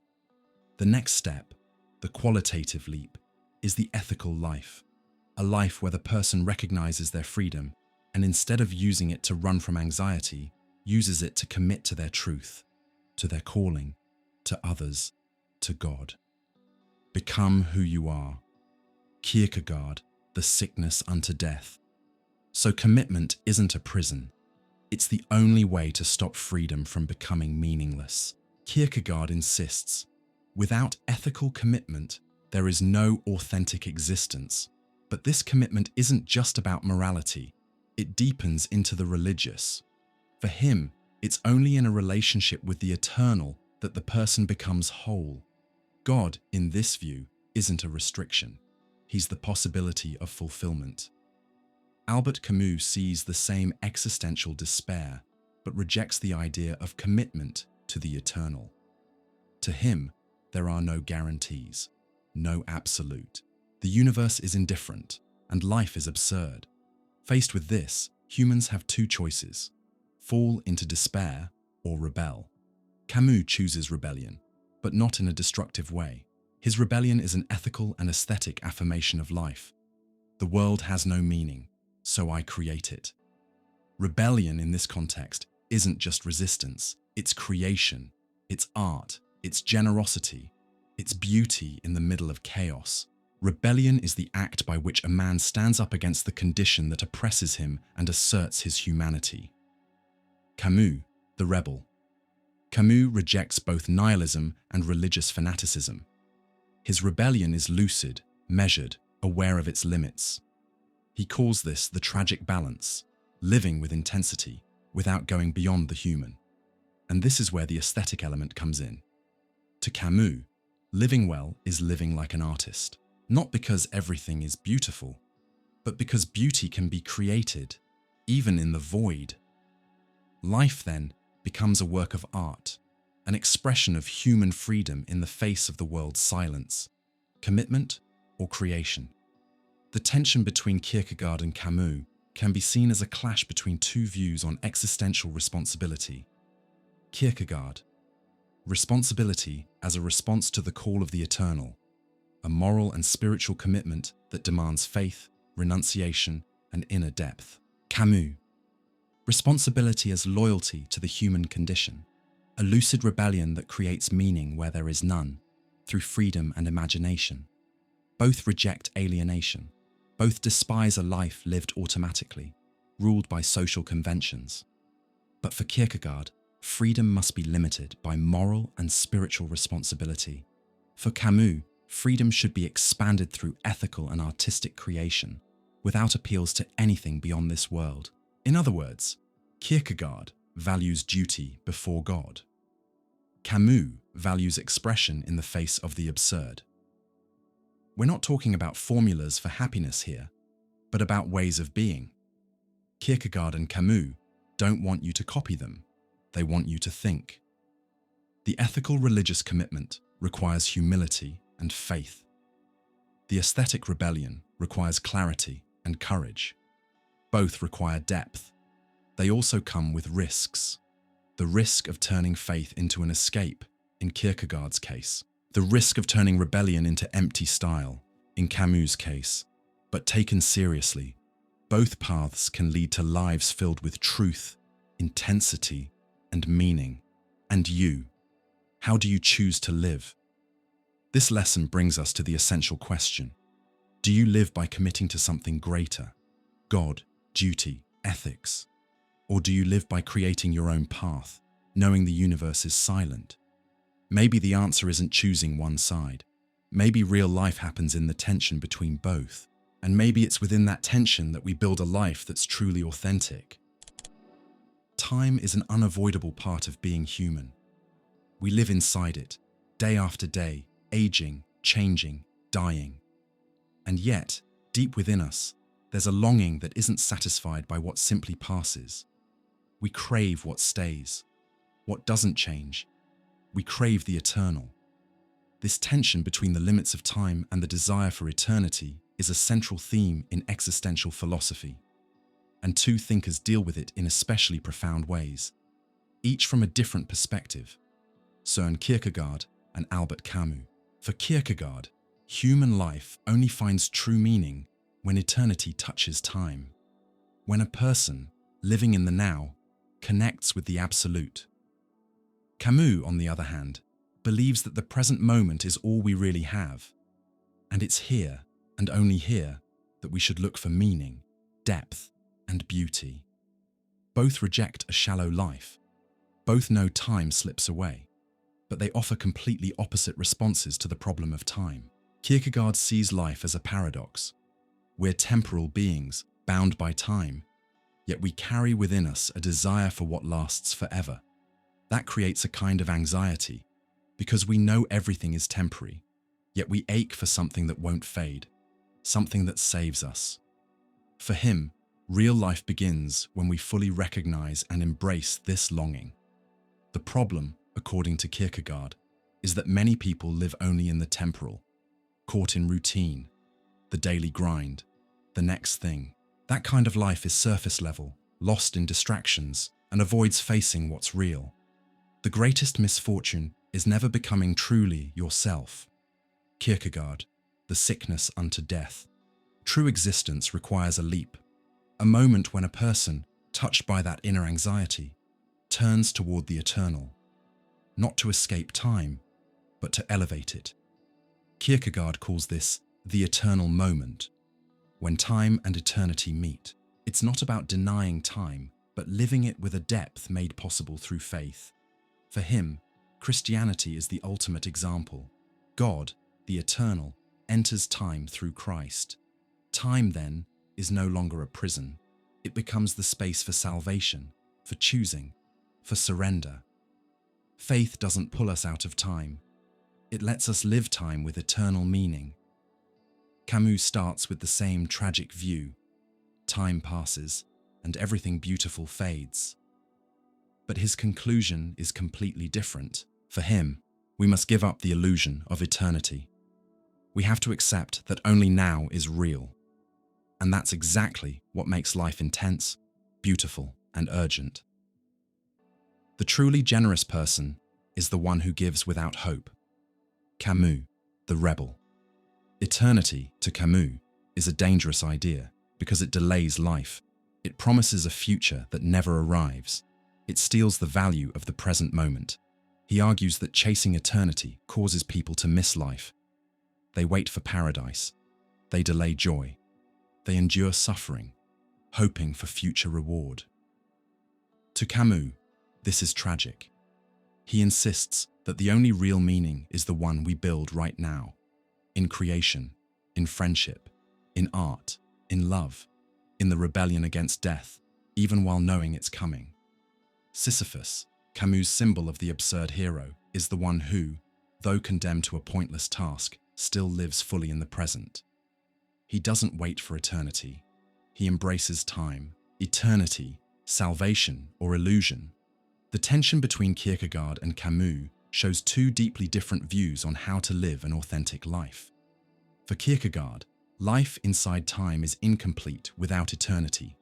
The next step, the qualitative leap, is the ethical life, a life where the person recognizes their freedom and instead of using it to run from anxiety, uses it to commit to their truth, to their calling, to others, to God. Become who you are. Kierkegaard, the sickness unto death. So commitment isn't a prison. It's the only way to stop freedom from becoming meaningless. Kierkegaard insists, without ethical commitment, There is no authentic existence. But this commitment isn't just about morality. It deepens into the religious. For him, it's only in a relationship with the eternal that the person becomes whole. God, in this view, isn't a restriction. He's the possibility of fulfillment. Albert Camus sees the same existential despair, but rejects the idea of commitment to the eternal. To him, there are no guarantees, no absolute. The universe is indifferent, and life is absurd. Faced with this, humans have two choices: fall into despair or rebel. Camus chooses rebellion, but not in a destructive way. His rebellion is an ethical and aesthetic affirmation of life. The world has no meaning, so I create it. Rebellion in this context isn't just resistance, it's creation, it's art, it's generosity, it's beauty in the middle of chaos. Rebellion is the act by which a man stands up against the condition that oppresses him and asserts his humanity. Camus, the rebel. Camus rejects both nihilism and religious fanaticism. His rebellion is lucid, measured, aware of its limits. He calls this the tragic balance, living with intensity, without going beyond the human. And this is where the aesthetic element comes in. To Camus, living well is living like an artist, not because everything is beautiful, but because beauty can be created, even in the void. Life, then, becomes a work of art, an expression of human freedom in the face of the world's silence, commitment or creation. The tension between Kierkegaard and Camus can be seen as a clash between two views on existential responsibility. Kierkegaard, responsibility as a response to the call of the eternal, a moral and spiritual commitment that demands faith, renunciation, and inner depth. Camus, responsibility as loyalty to the human condition, a lucid rebellion that creates meaning where there is none, through freedom and imagination. Both reject alienation. Both despise a life lived automatically, ruled by social conventions. But for Kierkegaard, freedom must be limited by moral and spiritual responsibility. For Camus, freedom should be expanded through ethical and artistic creation, without appeals to anything beyond this world. In other words, Kierkegaard values duty before God. Camus values expression in the face of the absurd. We're not talking about formulas for happiness here, but about ways of being. Kierkegaard and Camus don't want you to copy them, they want you to think. The ethical religious commitment requires humility and faith. The aesthetic rebellion requires clarity and courage. Both require depth. They also come with risks. The risk of turning faith into an escape, in Kierkegaard's case. The risk of turning rebellion into empty style, in Camus' case. But taken seriously, both paths can lead to lives filled with truth, intensity, and meaning. And you, how do you choose to live? This lesson brings us to the essential question. Do you live by committing to something greater? God, duty, ethics? Or do you live by creating your own path, knowing the universe is silent? Maybe the answer isn't choosing one side. Maybe real life happens in the tension between both. And maybe it's within that tension that we build a life that's truly authentic. Time is an unavoidable part of being human. We live inside it, day after day, aging, changing, dying. And yet, deep within us, there's a longing that isn't satisfied by what simply passes. We crave what stays, what doesn't change. We crave the eternal. This tension between the limits of time and the desire for eternity is a central theme in existential philosophy, and two thinkers deal with it in especially profound ways, each from a different perspective: Søren Kierkegaard and Albert Camus. For Kierkegaard, human life only finds true meaning when eternity touches time, when a person, living in the now, connects with the absolute. Camus, on the other hand, believes that the present moment is all we really have, and it's here, and only here, that we should look for meaning, depth, and beauty. Both reject a shallow life. Both know time slips away, but they offer completely opposite responses to the problem of time. Kierkegaard sees life as a paradox. We're temporal beings, bound by time, yet we carry within us a desire for what lasts forever. That creates a kind of anxiety, because we know everything is temporary, yet we ache for something that won't fade, something that saves us. For him, real life begins when we fully recognize and embrace this longing. The problem, according to Kierkegaard, is that many people live only in the temporal, caught in routine, the daily grind, the next thing. That kind of life is surface level, lost in distractions, and avoids facing what's real. The greatest misfortune is never becoming truly yourself. Kierkegaard, the sickness unto death. True existence requires a leap, a moment when a person, touched by that inner anxiety, turns toward the eternal, not to escape time, but to elevate it. Kierkegaard calls this the eternal moment. When time and eternity meet, it's not about denying time, but living it with a depth made possible through faith. For him, Christianity is the ultimate example. God, the eternal, enters time through Christ. Time, then, is no longer a prison. It becomes the space for salvation, for choosing, for surrender. Faith doesn't pull us out of time. It lets us live time with eternal meaning. Camus starts with the same tragic view. Time passes, and everything beautiful fades. But his conclusion is completely different. For him, we must give up the illusion of eternity. We have to accept that only now is real. And that's exactly what makes life intense, beautiful, and urgent. The truly generous person is the one who gives without hope. Camus, the rebel. Eternity, to Camus, is a dangerous idea because it delays life. It promises a future that never arrives. It steals the value of the present moment. He argues that chasing eternity causes people to miss life. They wait for paradise. They delay joy. They endure suffering, hoping for future reward. To Camus, this is tragic. He insists that the only real meaning is the one we build right now, in creation, in friendship, in art, in love, in the rebellion against death, even while knowing it's coming. Sisyphus, Camus' symbol of the absurd hero, is the one who, though condemned to a pointless task, still lives fully in the present. He doesn't wait for eternity. He embraces time, eternity, salvation, or illusion. The tension between Kierkegaard and Camus shows two deeply different views on how to live an authentic life. For Kierkegaard, life inside time is incomplete without eternity.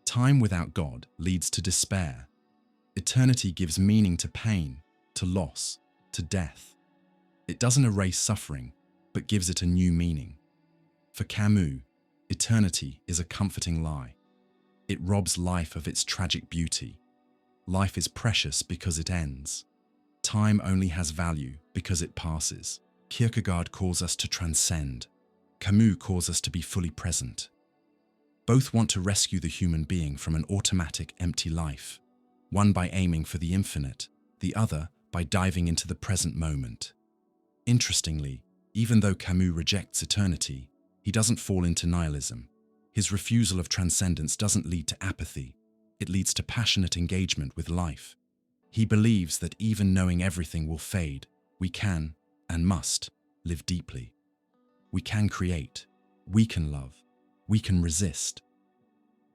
Time without God leads to despair. Eternity gives meaning to pain, to loss, to death. It doesn't erase suffering, but gives it a new meaning. For Camus, eternity is a comforting lie. It robs life of its tragic beauty. Life is precious because it ends. Time only has value because it passes. Kierkegaard calls us to transcend. Camus calls us to be fully present. Both want to rescue the human being from an automatic, empty life, one by aiming for the infinite, the other by diving into the present moment. Interestingly, even though Camus rejects eternity, he doesn't fall into nihilism. His refusal of transcendence doesn't lead to apathy. It leads to passionate engagement with life. He believes that even knowing everything will fade, we can, and must, live deeply. We can create, we can love, we can resist.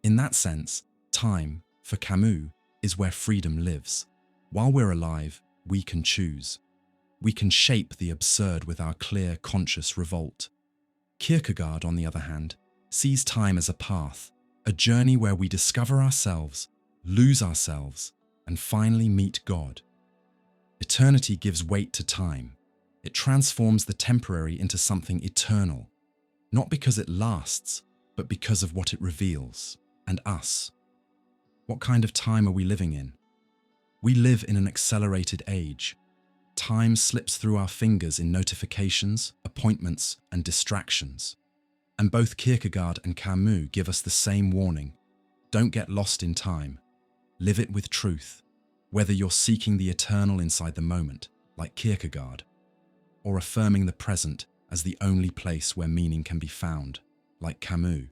In that sense, time, for Camus, is where freedom lives. While we're alive, we can choose. We can shape the absurd with our clear, conscious revolt. Kierkegaard, on the other hand, sees time as a path, a journey where we discover ourselves, lose ourselves, and finally meet God. Eternity gives weight to time. It transforms the temporary into something eternal, not because it lasts, but because of what it reveals, and us. What kind of time are we living in? We live in an accelerated age. Time slips through our fingers in notifications, appointments, and distractions. And both Kierkegaard and Camus give us the same warning. Don't get lost in time. Live it with truth, whether you're seeking the eternal inside the moment, like Kierkegaard, or affirming the present as the only place where meaning can be found, like Camus.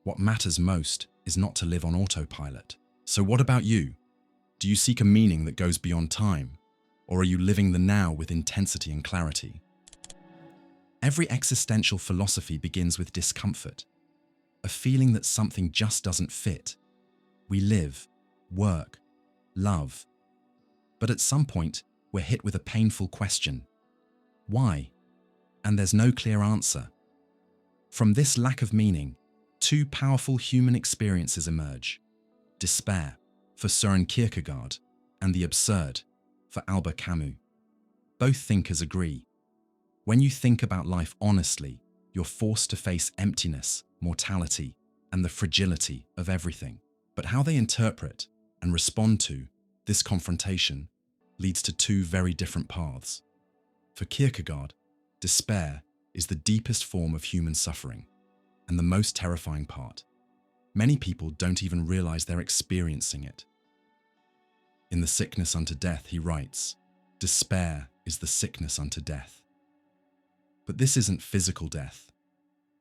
What matters most is not to live on autopilot. So what about you? Do you seek a meaning that goes beyond time? Or are you living the now with intensity and clarity? Every existential philosophy begins with discomfort, a feeling that something just doesn't fit. We live, work, love. But at some point, we're hit with a painful question. Why? And there's no clear answer. From this lack of meaning, two powerful human experiences emerge: despair, for Søren Kierkegaard, and the absurd, for Albert Camus. Both thinkers agree. When you think about life honestly, you're forced to face emptiness, mortality, and the fragility of everything. But how they interpret and respond to this confrontation leads to two very different paths. For Kierkegaard, despair is the deepest form of human suffering and the most terrifying part. Many people don't even realize they're experiencing it. In The Sickness Unto Death, he writes, "Despair is the sickness unto death." But this isn't physical death,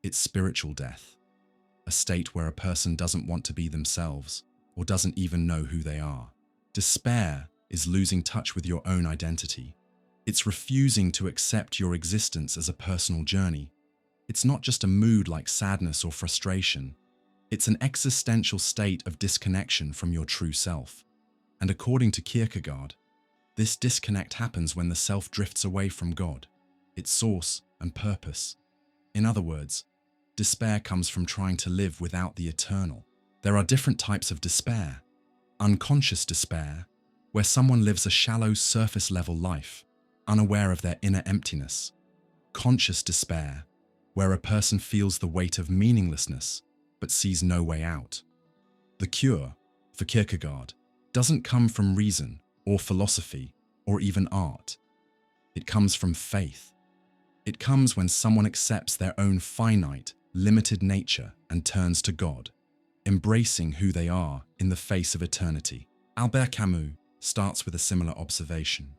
it's spiritual death, a state where a person doesn't want to be themselves or doesn't even know who they are. Despair is losing touch with your own identity. It's refusing to accept your existence as a personal journey. It's not just a mood like sadness or frustration. It's an existential state of disconnection from your true self. And according to Kierkegaard, this disconnect happens when the self drifts away from God, its source and purpose. In other words, despair comes from trying to live without the eternal. There are different types of despair. Unconscious despair, where someone lives a shallow surface-level life, unaware of their inner emptiness. Conscious despair, where a person feels the weight of meaninglessness, but sees no way out. The cure, for Kierkegaard, doesn't come from reason or philosophy or even art. It comes from faith. It comes when someone accepts their own finite, limited nature and turns to God, embracing who they are in the face of eternity. Albert Camus starts with a similar observation.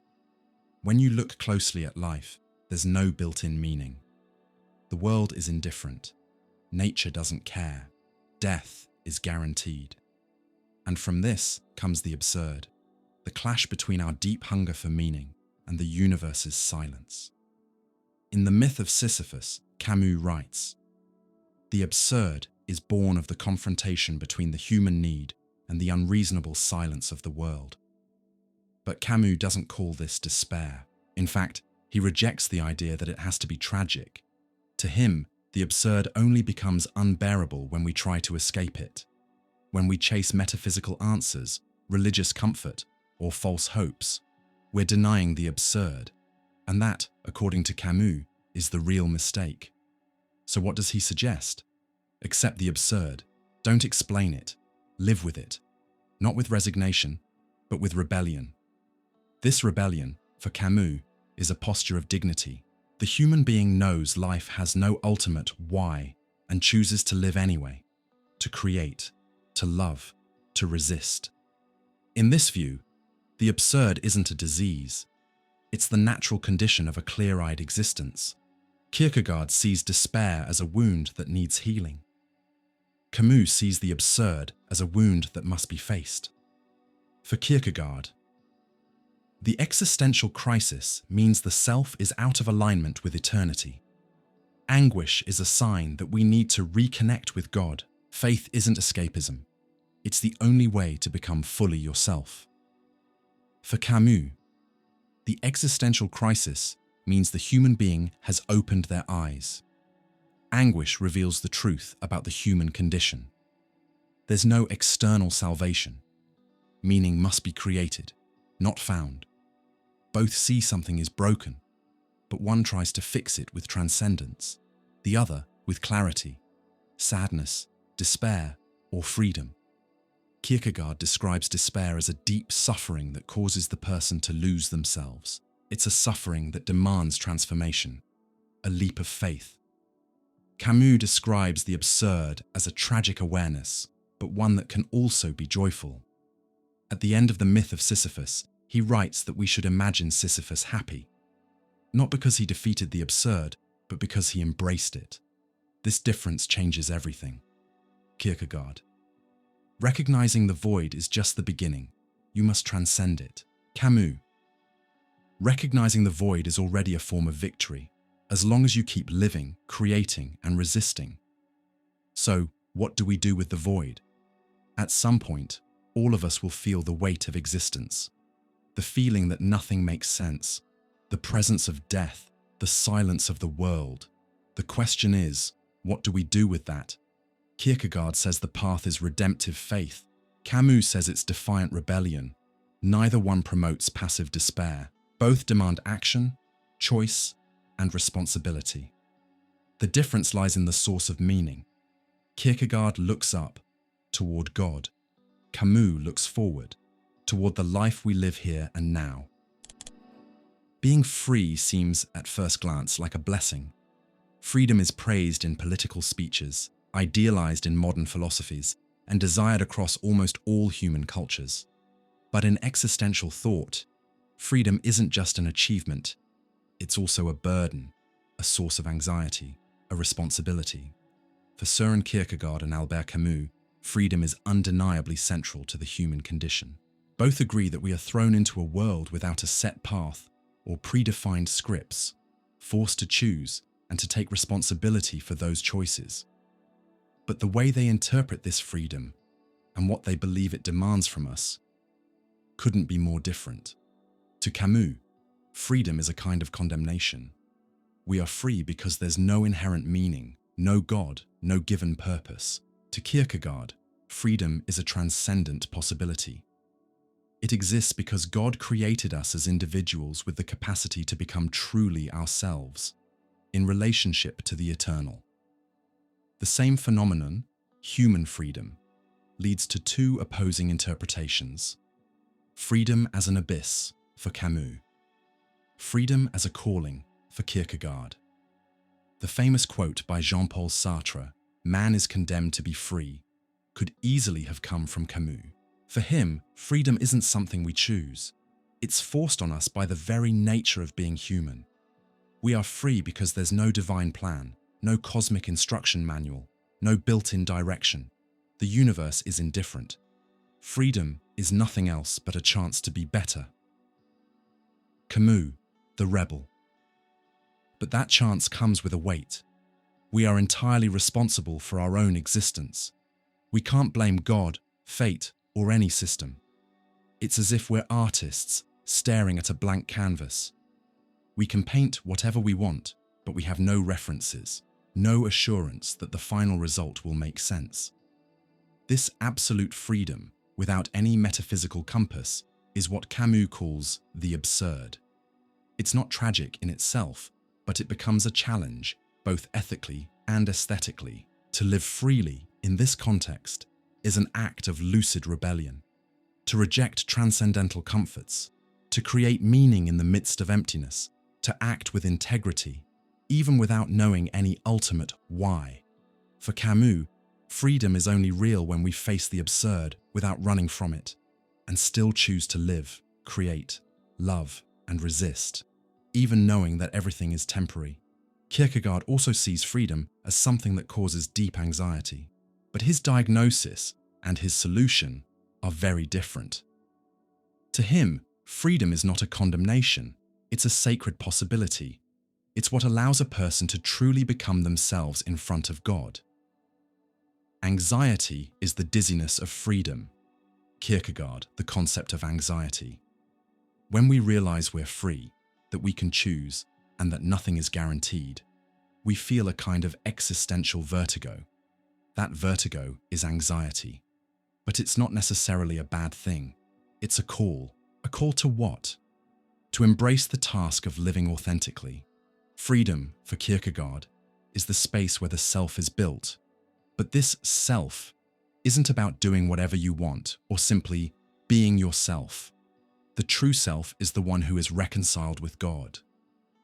When you look closely at life, there's no built-in meaning. The world is indifferent. Nature doesn't care. Death is guaranteed. And from this comes the absurd, the clash between our deep hunger for meaning and the universe's silence. In the myth of Sisyphus, Camus writes, "The absurd is born of the confrontation between the human need and the unreasonable silence of the world." But Camus doesn't call this despair. In fact, he rejects the idea that it has to be tragic. To him, the absurd only becomes unbearable when we try to escape it, when we chase metaphysical answers, religious comfort, or false hopes. We're denying the absurd, and that, according to Camus, is the real mistake. So what does he suggest? Accept the absurd. Don't explain it. Live with it. Not with resignation, but with rebellion. This rebellion, for Camus, is a posture of dignity. The human being knows life has no ultimate why and chooses to live anyway, to create, to love, to resist. In this view, the absurd isn't a disease. It's the natural condition of a clear-eyed existence. Kierkegaard sees despair as a wound that needs healing. Camus sees the absurd as a wound that must be faced. For Kierkegaard, the existential crisis means the self is out of alignment with eternity. Anguish is a sign that we need to reconnect with God. Faith isn't escapism. It's the only way to become fully yourself. For Camus, the existential crisis means the human being has opened their eyes. Anguish reveals the truth about the human condition. There's no external salvation. Meaning must be created, not found. Both see something is broken, but one tries to fix it with transcendence, the other with clarity, sadness, despair, or freedom. Kierkegaard describes despair as a deep suffering that causes the person to lose themselves. It's a suffering that demands transformation, a leap of faith. Camus describes the absurd as a tragic awareness, but one that can also be joyful. At the end of the myth of Sisyphus, he writes that we should imagine Sisyphus happy, not because he defeated the absurd, but because he embraced it. This difference changes everything. Kierkegaard. Recognizing the void is just the beginning. You must transcend it. Camus. Recognizing the void is already a form of victory, as long as you keep living, creating, and resisting. So, what do we do with the void? At some point, all of us will feel the weight of existence, the feeling that nothing makes sense, the presence of death, the silence of the world. The question is, what do we do with that? Kierkegaard says the path is redemptive faith. Camus says it's defiant rebellion. Neither one promotes passive despair. Both demand action, choice, and responsibility. The difference lies in the source of meaning. Kierkegaard looks up, toward God. Camus looks forward, toward the life we live here and now. Being free seems, at first glance, like a blessing. Freedom is praised in political speeches, idealized in modern philosophies, and desired across almost all human cultures. But in existential thought, freedom isn't just an achievement, it's also a burden, a source of anxiety, a responsibility. For Søren Kierkegaard and Albert Camus, freedom is undeniably central to the human condition. Both agree that we are thrown into a world without a set path or predefined scripts, forced to choose and to take responsibility for those choices. But the way they interpret this freedom and what they believe it demands from us couldn't be more different. To Camus, freedom is a kind of condemnation. We are free because there's no inherent meaning, no God, no given purpose. To Kierkegaard, freedom is a transcendent possibility. It exists because God created us as individuals with the capacity to become truly ourselves, in relationship to the eternal. The same phenomenon, human freedom, leads to two opposing interpretations. Freedom as an abyss, for Camus. Freedom as a calling, for Kierkegaard. The famous quote by Jean-Paul Sartre, "Man is condemned to be free," could easily have come from Camus. For him, freedom isn't something we choose. It's forced on us by the very nature of being human. We are free because there's no divine plan, no cosmic instruction manual, no built-in direction. The universe is indifferent. Freedom is nothing else but a chance to be better. Camus, the rebel. But that chance comes with a weight. We are entirely responsible for our own existence. We can't blame God, fate, or any system. It's as if we're artists staring at a blank canvas. We can paint whatever we want, but we have no references, no assurance that the final result will make sense. This absolute freedom, without any metaphysical compass, is what Camus calls the absurd. It's not tragic in itself, but it becomes a challenge, both ethically and aesthetically. To live freely, in this context, is an act of lucid rebellion. To reject transcendental comforts, to create meaning in the midst of emptiness, to act with integrity, even without knowing any ultimate why. For Camus, freedom is only real when we face the absurd without running from it, and still choose to live, create, love, and resist, even knowing that everything is temporary. Kierkegaard also sees freedom as something that causes deep anxiety, but his diagnosis and his solution are very different. To him, freedom is not a condemnation, it's a sacred possibility. It's what allows a person to truly become themselves in front of God. Anxiety is the dizziness of freedom. Kierkegaard, the concept of anxiety. When we realize we're free, that we can choose, and that nothing is guaranteed, we feel a kind of existential vertigo. That vertigo is anxiety. But it's not necessarily a bad thing. It's a call. A call to what? To embrace the task of living authentically. Freedom, for Kierkegaard, is the space where the self is built. But this self isn't about doing whatever you want or simply being yourself. The true self is the one who is reconciled with God,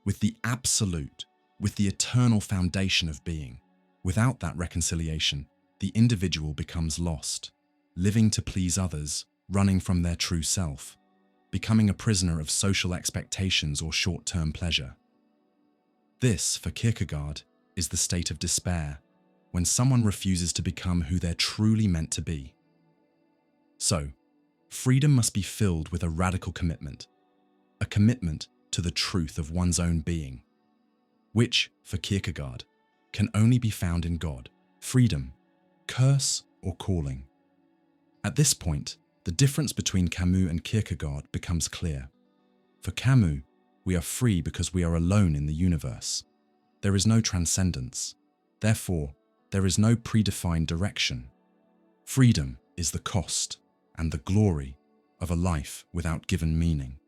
with the absolute, with the eternal foundation of being. Without that reconciliation, the individual becomes lost, living to please others, running from their true self, becoming a prisoner of social expectations or short-term pleasure. This, for Kierkegaard, is the state of despair, when someone refuses to become who they're truly meant to be. So, freedom must be filled with a radical commitment, a commitment to the truth of one's own being, which, for Kierkegaard, can only be found in God. Freedom, curse or calling. At this point, the difference between Camus and Kierkegaard becomes clear. For Camus, we are free because we are alone in the universe. There is no transcendence. Therefore, there is no predefined direction. Freedom is the cost and the glory of a life without given meaning.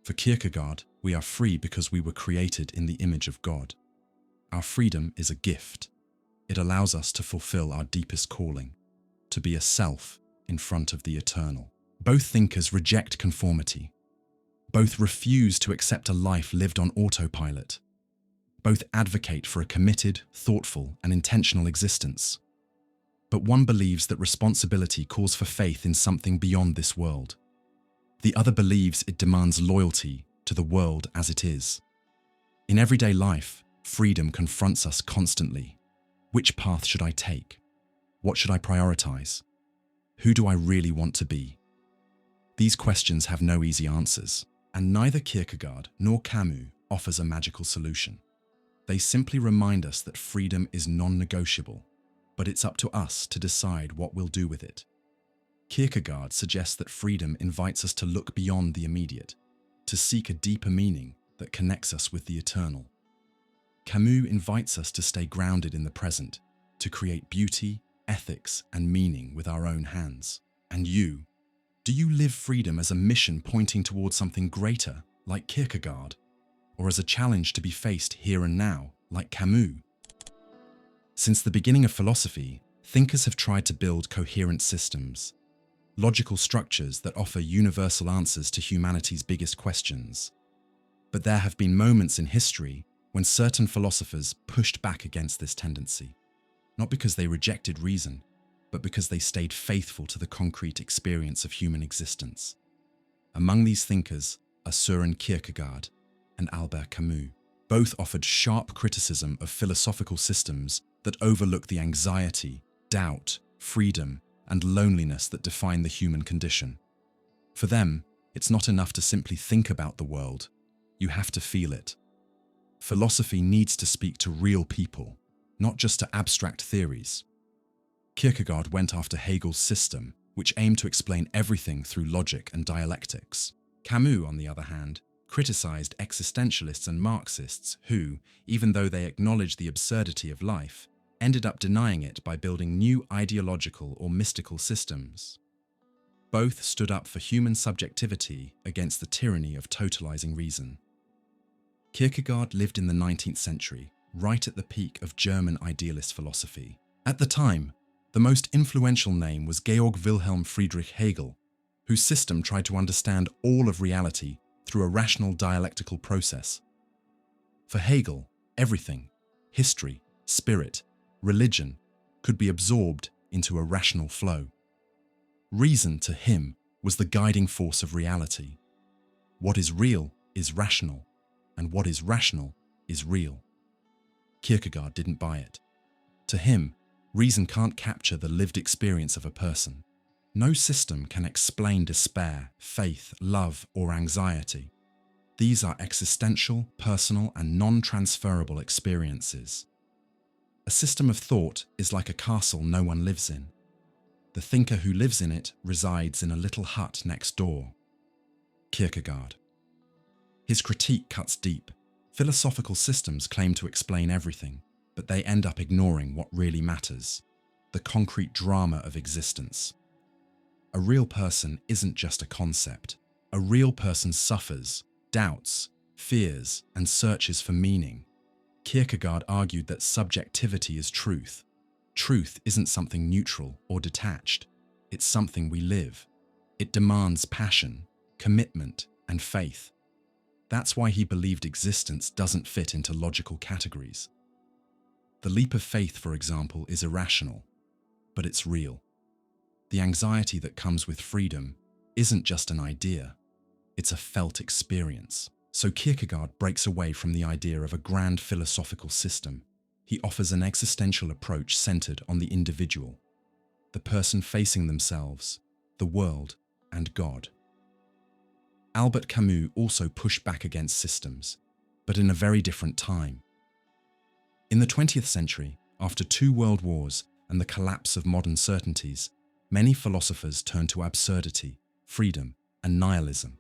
For Kierkegaard, we are free because we were created in the image of God. Our freedom is a gift. It allows us to fulfill our deepest calling, to be a self in front of the eternal. Both thinkers reject conformity. Both refuse to accept a life lived on autopilot. Both advocate for a committed, thoughtful, and intentional existence. But one believes that responsibility calls for faith in something beyond this world. The other believes it demands loyalty to the world as it is. In everyday life, freedom confronts us constantly. Which path should I take? What should I prioritize? Who do I really want to be? These questions have no easy answers, and neither Kierkegaard nor Camus offers a magical solution. They simply remind us that freedom is non-negotiable, but it's up to us to decide what we'll do with it. Kierkegaard suggests that freedom invites us to look beyond the immediate, to seek a deeper meaning that connects us with the eternal. Camus invites us to stay grounded in the present, to create beauty, ethics, and meaning with our own hands. And you? Do you live freedom as a mission pointing towards something greater, like Kierkegaard, or as a challenge to be faced here and now, like Camus? Since the beginning of philosophy, thinkers have tried to build coherent systems, logical structures that offer universal answers to humanity's biggest questions. But there have been moments in history when certain philosophers pushed back against this tendency, not because they rejected reason, but because they stayed faithful to the concrete experience of human existence. Among these thinkers are Søren Kierkegaard and Albert Camus. Both offered sharp criticism of philosophical systems that overlook the anxiety, doubt, freedom, and loneliness that define the human condition. For them, it's not enough to simply think about the world. You have to feel it. Philosophy needs to speak to real people, not just to abstract theories. Kierkegaard went after Hegel's system, which aimed to explain everything through logic and dialectics. Camus, on the other hand, criticized existentialists and Marxists who, even though they acknowledged the absurdity of life, ended up denying it by building new ideological or mystical systems. Both stood up for human subjectivity against the tyranny of totalizing reason. Kierkegaard lived in the 19th century, right at the peak of German idealist philosophy. At the time, the most influential name was Georg Wilhelm Friedrich Hegel, whose system tried to understand all of reality through a rational dialectical process. For Hegel, everything, history, spirit, religion, could be absorbed into a rational flow. Reason, to him, was the guiding force of reality. What is real is rational, and what is rational is real. Kierkegaard didn't buy it. To him, reason can't capture the lived experience of a person. No system can explain despair, faith, love, or anxiety. These are existential, personal, and non-transferable experiences. A system of thought is like a castle no one lives in. The thinker who lives in it resides in a little hut next door. Kierkegaard. His critique cuts deep. Philosophical systems claim to explain everything, but they end up ignoring what really matters: the concrete drama of existence. A real person isn't just a concept. A real person suffers, doubts, fears, and searches for meaning. Kierkegaard argued that subjectivity is truth. Truth isn't something neutral or detached. It's something we live. It demands passion, commitment, and faith. That's why he believed existence doesn't fit into logical categories. The leap of faith, for example, is irrational, but it's real. The anxiety that comes with freedom isn't just an idea, it's a felt experience. So Kierkegaard breaks away from the idea of a grand philosophical system. He offers an existential approach centered on the individual, the person facing themselves, the world, and God. Albert Camus also pushed back against systems, but in a very different time. In the 20th century, after 2 world wars and the collapse of modern certainties, many philosophers turned to absurdity, freedom, and nihilism.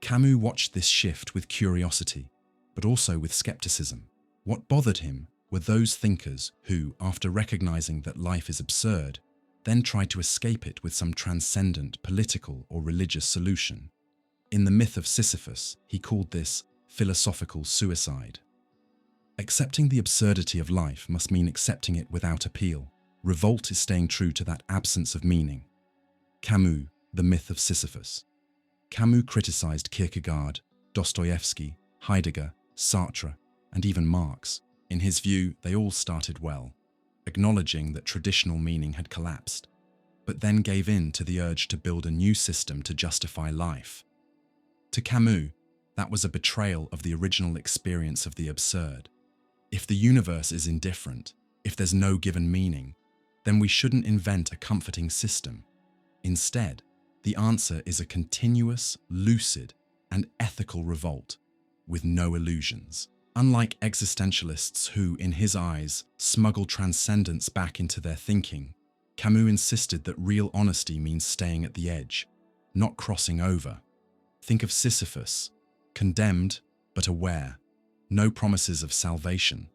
Camus watched this shift with curiosity, but also with skepticism. What bothered him were those thinkers who, after recognizing that life is absurd, then tried to escape it with some transcendent political or religious solution. In the myth of Sisyphus, he called this philosophical suicide. Accepting the absurdity of life must mean accepting it without appeal. Revolt is staying true to that absence of meaning. Camus, The Myth of Sisyphus. Camus criticized Kierkegaard, Dostoevsky, Heidegger, Sartre, and even Marx. In his view, they all started well, acknowledging that traditional meaning had collapsed, but then gave in to the urge to build a new system to justify life. To Camus, that was a betrayal of the original experience of the absurd. If the universe is indifferent, if there's no given meaning, then we shouldn't invent a comforting system. Instead, the answer is a continuous, lucid, and ethical revolt, with no illusions. Unlike existentialists who, in his eyes, smuggle transcendence back into their thinking, Camus insisted that real honesty means staying at the edge, not crossing over. Think of Sisyphus, condemned but aware, no promises of salvation,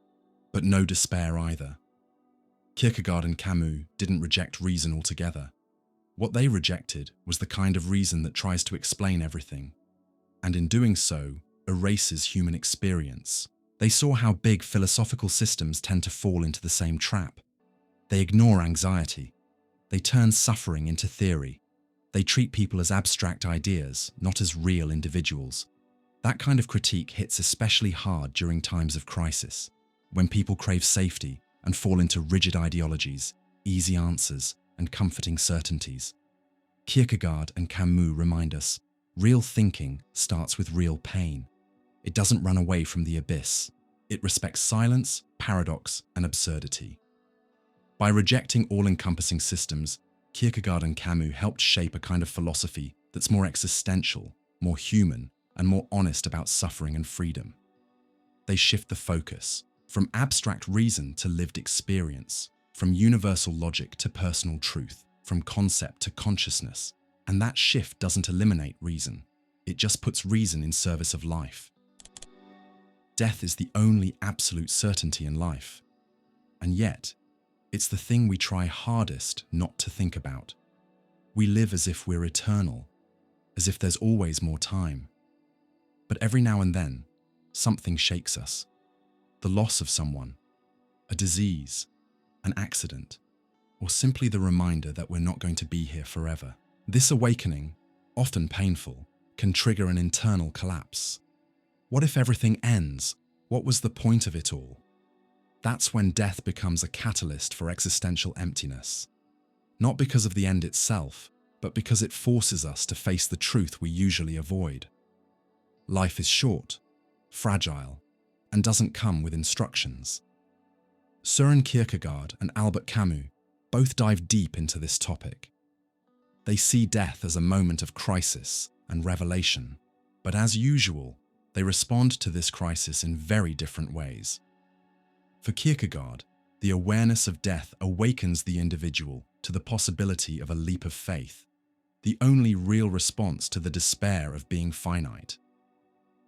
but no despair either. Kierkegaard and Camus didn't reject reason altogether. What they rejected was the kind of reason that tries to explain everything, and in doing so, erases human experience. They saw how big philosophical systems tend to fall into the same trap. They ignore anxiety. They turn suffering into theory. They treat people as abstract ideas, not as real individuals. That kind of critique hits especially hard during times of crisis, when people crave safety and fall into rigid ideologies, easy answers, and comforting certainties. Kierkegaard and Camus remind us, real thinking starts with real pain. It doesn't run away from the abyss. It respects silence, paradox, and absurdity. By rejecting all-encompassing systems, Kierkegaard and Camus helped shape a kind of philosophy that's more existential, more human, and more honest about suffering and freedom. They shift the focus from abstract reason to lived experience, from universal logic to personal truth, from concept to consciousness. And that shift doesn't eliminate reason. It just puts reason in service of life. Death is the only absolute certainty in life. And yet, it's the thing we try hardest not to think about. We live as if we're eternal, as if there's always more time. But every now and then, something shakes us. The loss of someone, a disease, an accident, or simply the reminder that we're not going to be here forever. This awakening, often painful, can trigger an internal collapse. What if everything ends? What was the point of it all? That's when death becomes a catalyst for existential emptiness. Not because of the end itself, but because it forces us to face the truth we usually avoid. Life is short, fragile, and doesn't come with instructions. Søren Kierkegaard and Albert Camus both dive deep into this topic. They see death as a moment of crisis and revelation, but as usual, they respond to this crisis in very different ways. For Kierkegaard, the awareness of death awakens the individual to the possibility of a leap of faith, the only real response to the despair of being finite.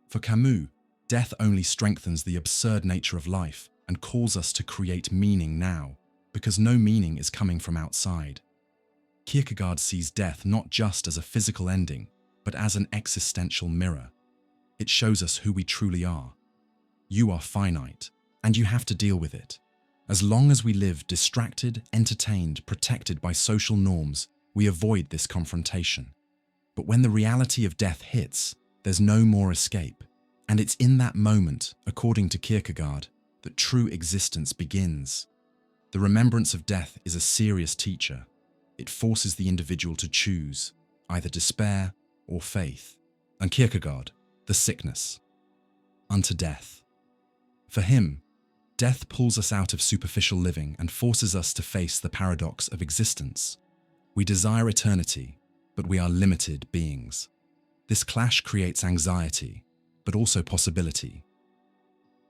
For Camus, death only strengthens the absurd nature of life and calls us to create meaning now, because no meaning is coming from outside. Kierkegaard sees death not just as a physical ending, but as an existential mirror. It shows us who we truly are. You are finite, and you have to deal with it. As long as we live distracted, entertained, protected by social norms, we avoid this confrontation. But when the reality of death hits, there's no more escape. And it's in that moment, according to Kierkegaard, that true existence begins. The remembrance of death is a serious teacher. It forces the individual to choose, either despair or faith. And Kierkegaard, the sickness. unto death. For him, death pulls us out of superficial living and forces us to face the paradox of existence. We desire eternity, but we are limited beings. This clash creates anxiety, but also possibility.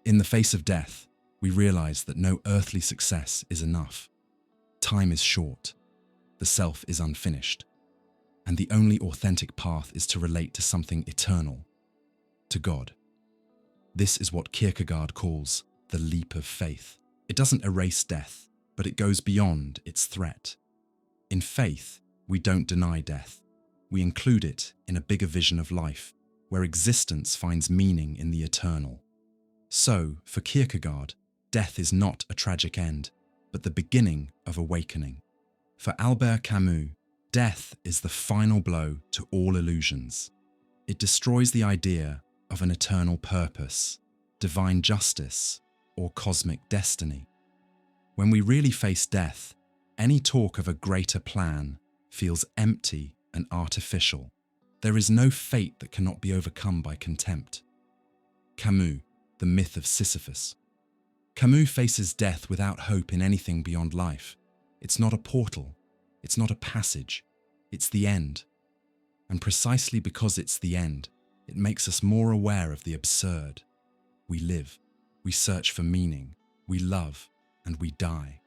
In the face of death, we realize that no earthly success is enough. Time is short, the self is unfinished, and the only authentic path is to relate to something eternal, to God. This is what Kierkegaard calls the leap of faith. It doesn't erase death, but it goes beyond its threat. In faith, we don't deny death. We include it in a bigger vision of life, where existence finds meaning in the eternal. So, for Kierkegaard, death is not a tragic end, but the beginning of awakening. For Albert Camus, death is the final blow to all illusions. It destroys the idea of an eternal purpose, divine justice, or cosmic destiny. When we really face death, any talk of a greater plan feels empty and artificial. There is no fate that cannot be overcome by contempt. Camus, the myth of Sisyphus. Camus faces death without hope in anything beyond life. It's not a portal, it's not a passage, it's the end. And precisely because it's the end, it makes us more aware of the absurd. We live, we search for meaning, we love, and we die.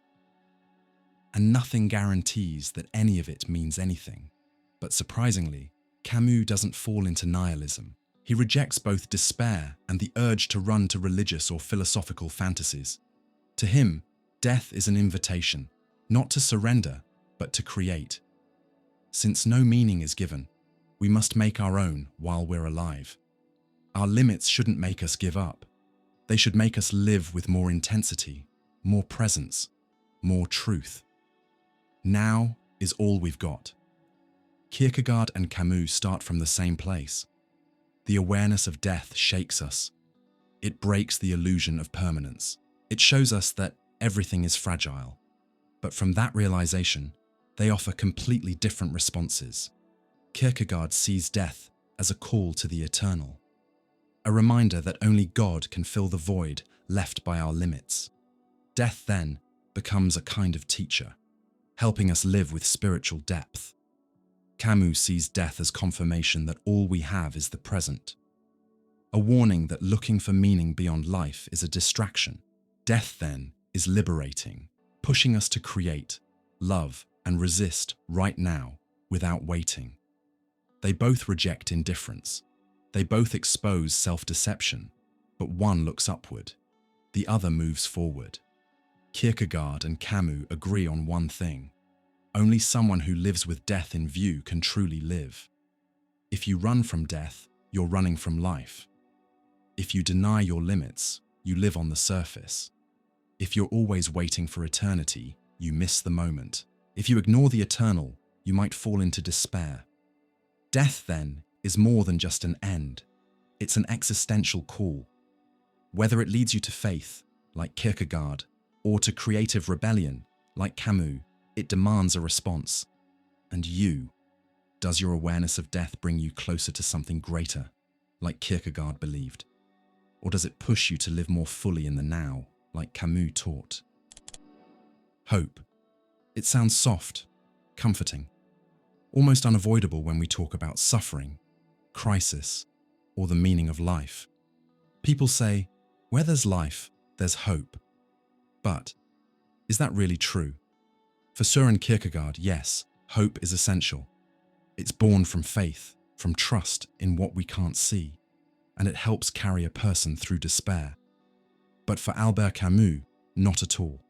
And nothing guarantees that any of it means anything. But surprisingly, Camus doesn't fall into nihilism. He rejects both despair and the urge to run to religious or philosophical fantasies. To him, death is an invitation, not to surrender, but to create. Since no meaning is given, we must make our own while we're alive. Our limits shouldn't make us give up. They should make us live with more intensity, more presence, more truth. Now is all we've got. Kierkegaard and Camus start from the same place. The awareness of death shakes us. It breaks the illusion of permanence. It shows us that everything is fragile. But from that realization, they offer completely different responses. Kierkegaard sees death as a call to the eternal, a reminder that only God can fill the void left by our limits. Death then becomes a kind of teacher, helping us live with spiritual depth. Camus sees death as confirmation that all we have is the present, a warning that looking for meaning beyond life is a distraction. Death then is liberating, pushing us to create, love, and resist right now without waiting. They both reject indifference. They both expose self-deception, but one looks upward, the other moves forward. Kierkegaard and Camus agree on one thing. Only someone who lives with death in view can truly live. If you run from death, you're running from life. If you deny your limits, you live on the surface. If you're always waiting for eternity, you miss the moment. If you ignore the eternal, you might fall into despair. Death, then, is more than just an end. It's an existential call. Whether it leads you to faith, like Kierkegaard, or to creative rebellion, like Camus, it demands a response. And you, does your awareness of death bring you closer to something greater, like Kierkegaard believed? Or does it push you to live more fully in the now, like Camus taught? Hope. It sounds soft, comforting, almost unavoidable when we talk about suffering, crisis, or the meaning of life. People say, where there's life, there's hope. But is that really true? For Søren Kierkegaard, yes, hope is essential. It's born from faith, from trust in what we can't see, and it helps carry a person through despair. But for Albert Camus, not at all.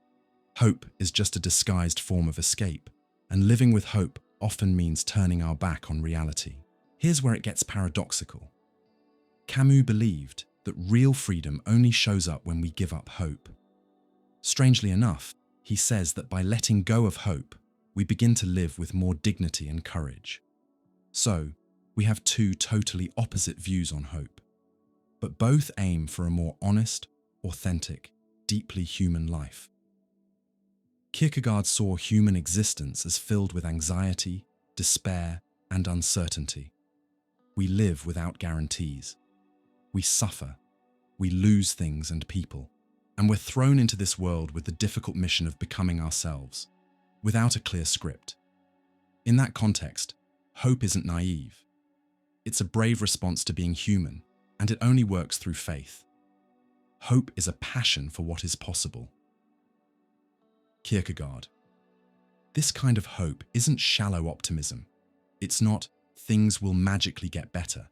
Hope is just a disguised form of escape, and living with hope often means turning our back on reality. Here's where it gets paradoxical. Camus believed that real freedom only shows up when we give up hope. Strangely enough, he says that by letting go of hope, we begin to live with more dignity and courage. So, we have two totally opposite views on hope, but both aim for a more honest, authentic, deeply human life. Kierkegaard saw human existence as filled with anxiety, despair, and uncertainty. We live without guarantees. We suffer. we lose things and people, and we're thrown into this world with the difficult mission of becoming ourselves, without a clear script. In that context, hope isn't naive. It's a brave response to being human, and it only works through faith. Hope is a passion for what is possible. Kierkegaard. This kind of hope isn't shallow optimism. It's not, things will magically get better.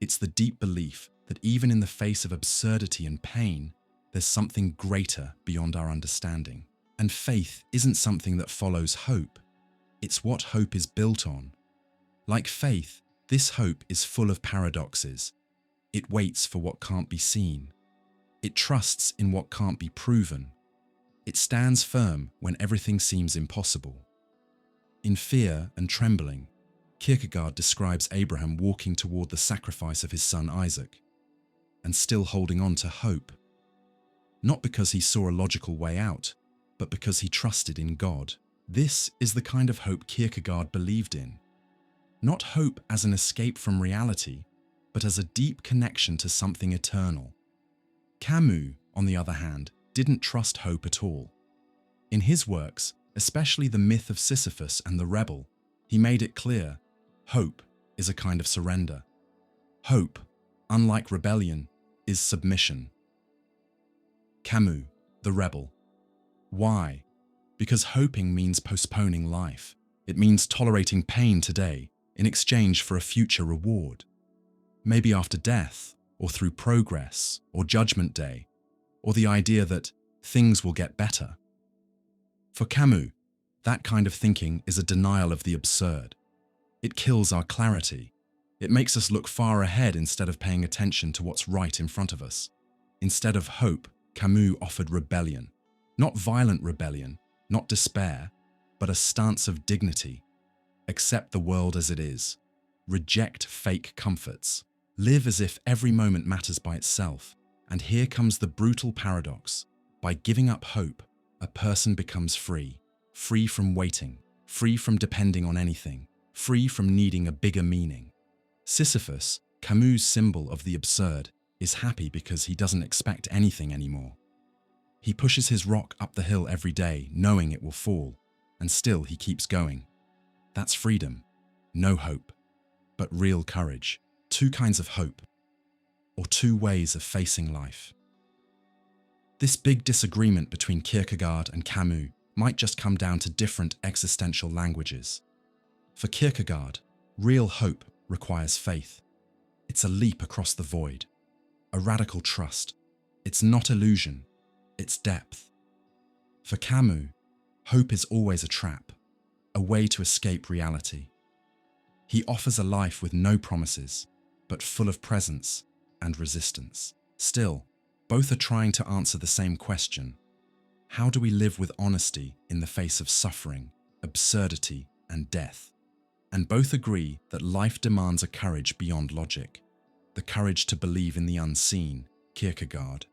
It's the deep belief that even in the face of absurdity and pain, there's something greater beyond our understanding. And faith isn't something that follows hope. It's what hope is built on. Like faith, this hope is full of paradoxes. It waits for what can't be seen. It trusts in what can't be proven. It stands firm when everything seems impossible. In Fear and Trembling, Kierkegaard describes Abraham walking toward the sacrifice of his son Isaac, and still holding on to hope. Not because he saw a logical way out, but because he trusted in God. This is the kind of hope Kierkegaard believed in. Not hope as an escape from reality, but as a deep connection to something eternal. Camus, on the other hand, didn't trust hope at all. In his works, especially the myth of Sisyphus and the rebel, he made it clear, hope is a kind of surrender. Hope, unlike rebellion, is submission. Camus, the rebel. Why? Because hoping means postponing life. It means tolerating pain today in exchange for a future reward. Maybe after death, or through progress, or judgment day, or the idea that things will get better. For Camus, that kind of thinking is a denial of the absurd. It kills our clarity. It makes us look far ahead instead of paying attention to what's right in front of us. Instead of hope, Camus offered rebellion. Not violent rebellion, not despair, but a stance of dignity. Accept the world as it is. Reject fake comforts. Live as if every moment matters by itself. And here comes the brutal paradox. By giving up hope, a person becomes free. Free from waiting. Free from depending on anything. Free from needing a bigger meaning. Sisyphus, Camus' symbol of the absurd, is happy because he doesn't expect anything anymore. He pushes his rock up the hill every day, knowing it will fall, and still he keeps going. That's freedom. No hope, but real courage. Two kinds of hope, or two ways of facing life. This big disagreement between Kierkegaard and Camus might just come down to different existential languages. For Kierkegaard, real hope requires faith. It's a leap across the void, a radical trust. It's not illusion, it's depth. For Camus, hope is always a trap, a way to escape reality. He offers a life with no promises, but full of presence and resistance. Still, both are trying to answer the same question. How do we live with honesty in the face of suffering, absurdity, and death? And both agree that life demands a courage beyond logic. The courage to believe in the unseen, Kierkegaard,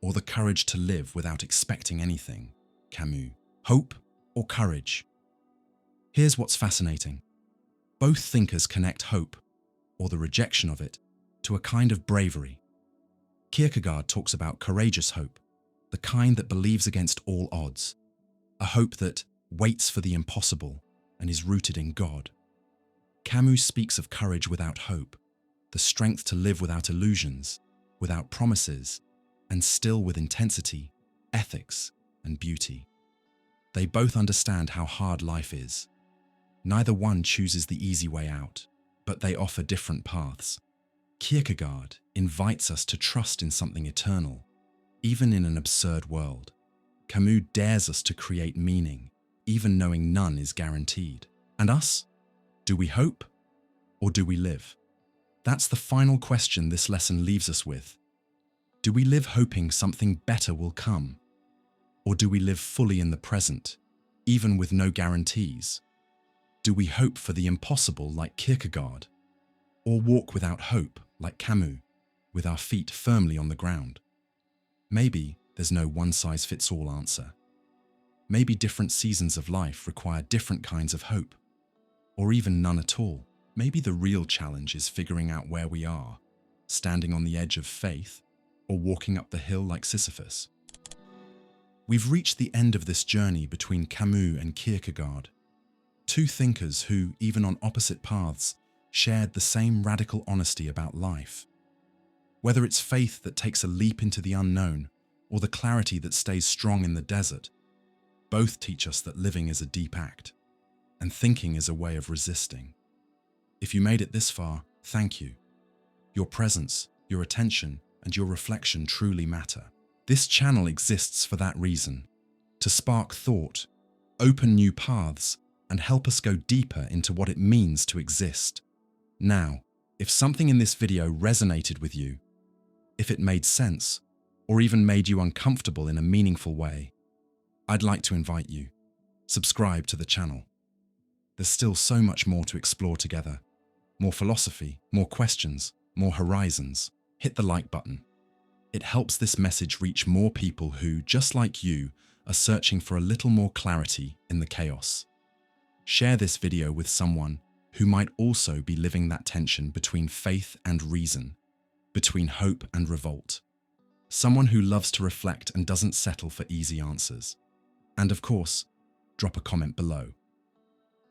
or the courage to live without expecting anything, Camus. Hope or courage? Here's what's fascinating. Both thinkers connect hope, or the rejection of it, to a kind of bravery. Kierkegaard talks about courageous hope, the kind that believes against all odds, a hope that waits for the impossible and is rooted in God. Camus speaks of courage without hope, the strength to live without illusions, without promises, and still with intensity, ethics, and beauty. They both understand how hard life is. Neither one chooses the easy way out, but they offer different paths. Kierkegaard invites us to trust in something eternal, even in an absurd world. Camus dares us to create meaning, even knowing none is guaranteed. And us? Do we hope, or do we live? That's the final question this lesson leaves us with. Do we live hoping something better will come? Or do we live fully in the present, even with no guarantees? Do we hope for the impossible like Kierkegaard? Or walk without hope like Camus, with our feet firmly on the ground? Maybe there's no one-size-fits-all answer. Maybe different seasons of life require different kinds of hope, or even none at all. Maybe the real challenge is figuring out where we are, standing on the edge of faith or walking up the hill like Sisyphus? We've reached the end of this journey between Camus and Kierkegaard, two thinkers who, even on opposite paths, shared the same radical honesty about life. Whether it's faith that takes a leap into the unknown or the clarity that stays strong in the desert, both teach us that living is a deep act, and thinking is a way of resisting. If you made it this far, thank you. Your presence, your attention, and your reflection truly matter. This channel exists for that reason, to spark thought, open new paths, and help us go deeper into what it means to exist. Now, if something in this video resonated with you, if it made sense, or even made you uncomfortable in a meaningful way, I'd like to invite you. Subscribe to the channel. There's still so much more to explore together. More philosophy, more questions, more horizons. Hit the like button. It helps this message reach more people who, just like you, are searching for a little more clarity in the chaos. Share this video with someone who might also be living that tension between faith and reason, between hope and revolt. Someone who loves to reflect and doesn't settle for easy answers. And of course, drop a comment below.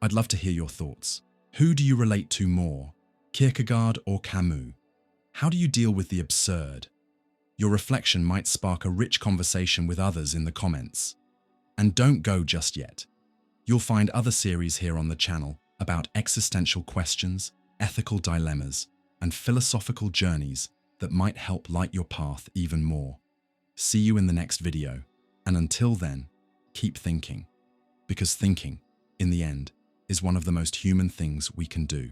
I'd love to hear your thoughts. Who do you relate to more, Kierkegaard or Camus? How do you deal with the absurd? Your reflection might spark a rich conversation with others in the comments. And don't go just yet. You'll find other series here on the channel about existential questions, ethical dilemmas, and philosophical journeys that might help light your path even more. See you in the next video, and until then, keep thinking, because thinking, in the end, is one of the most human things we can do.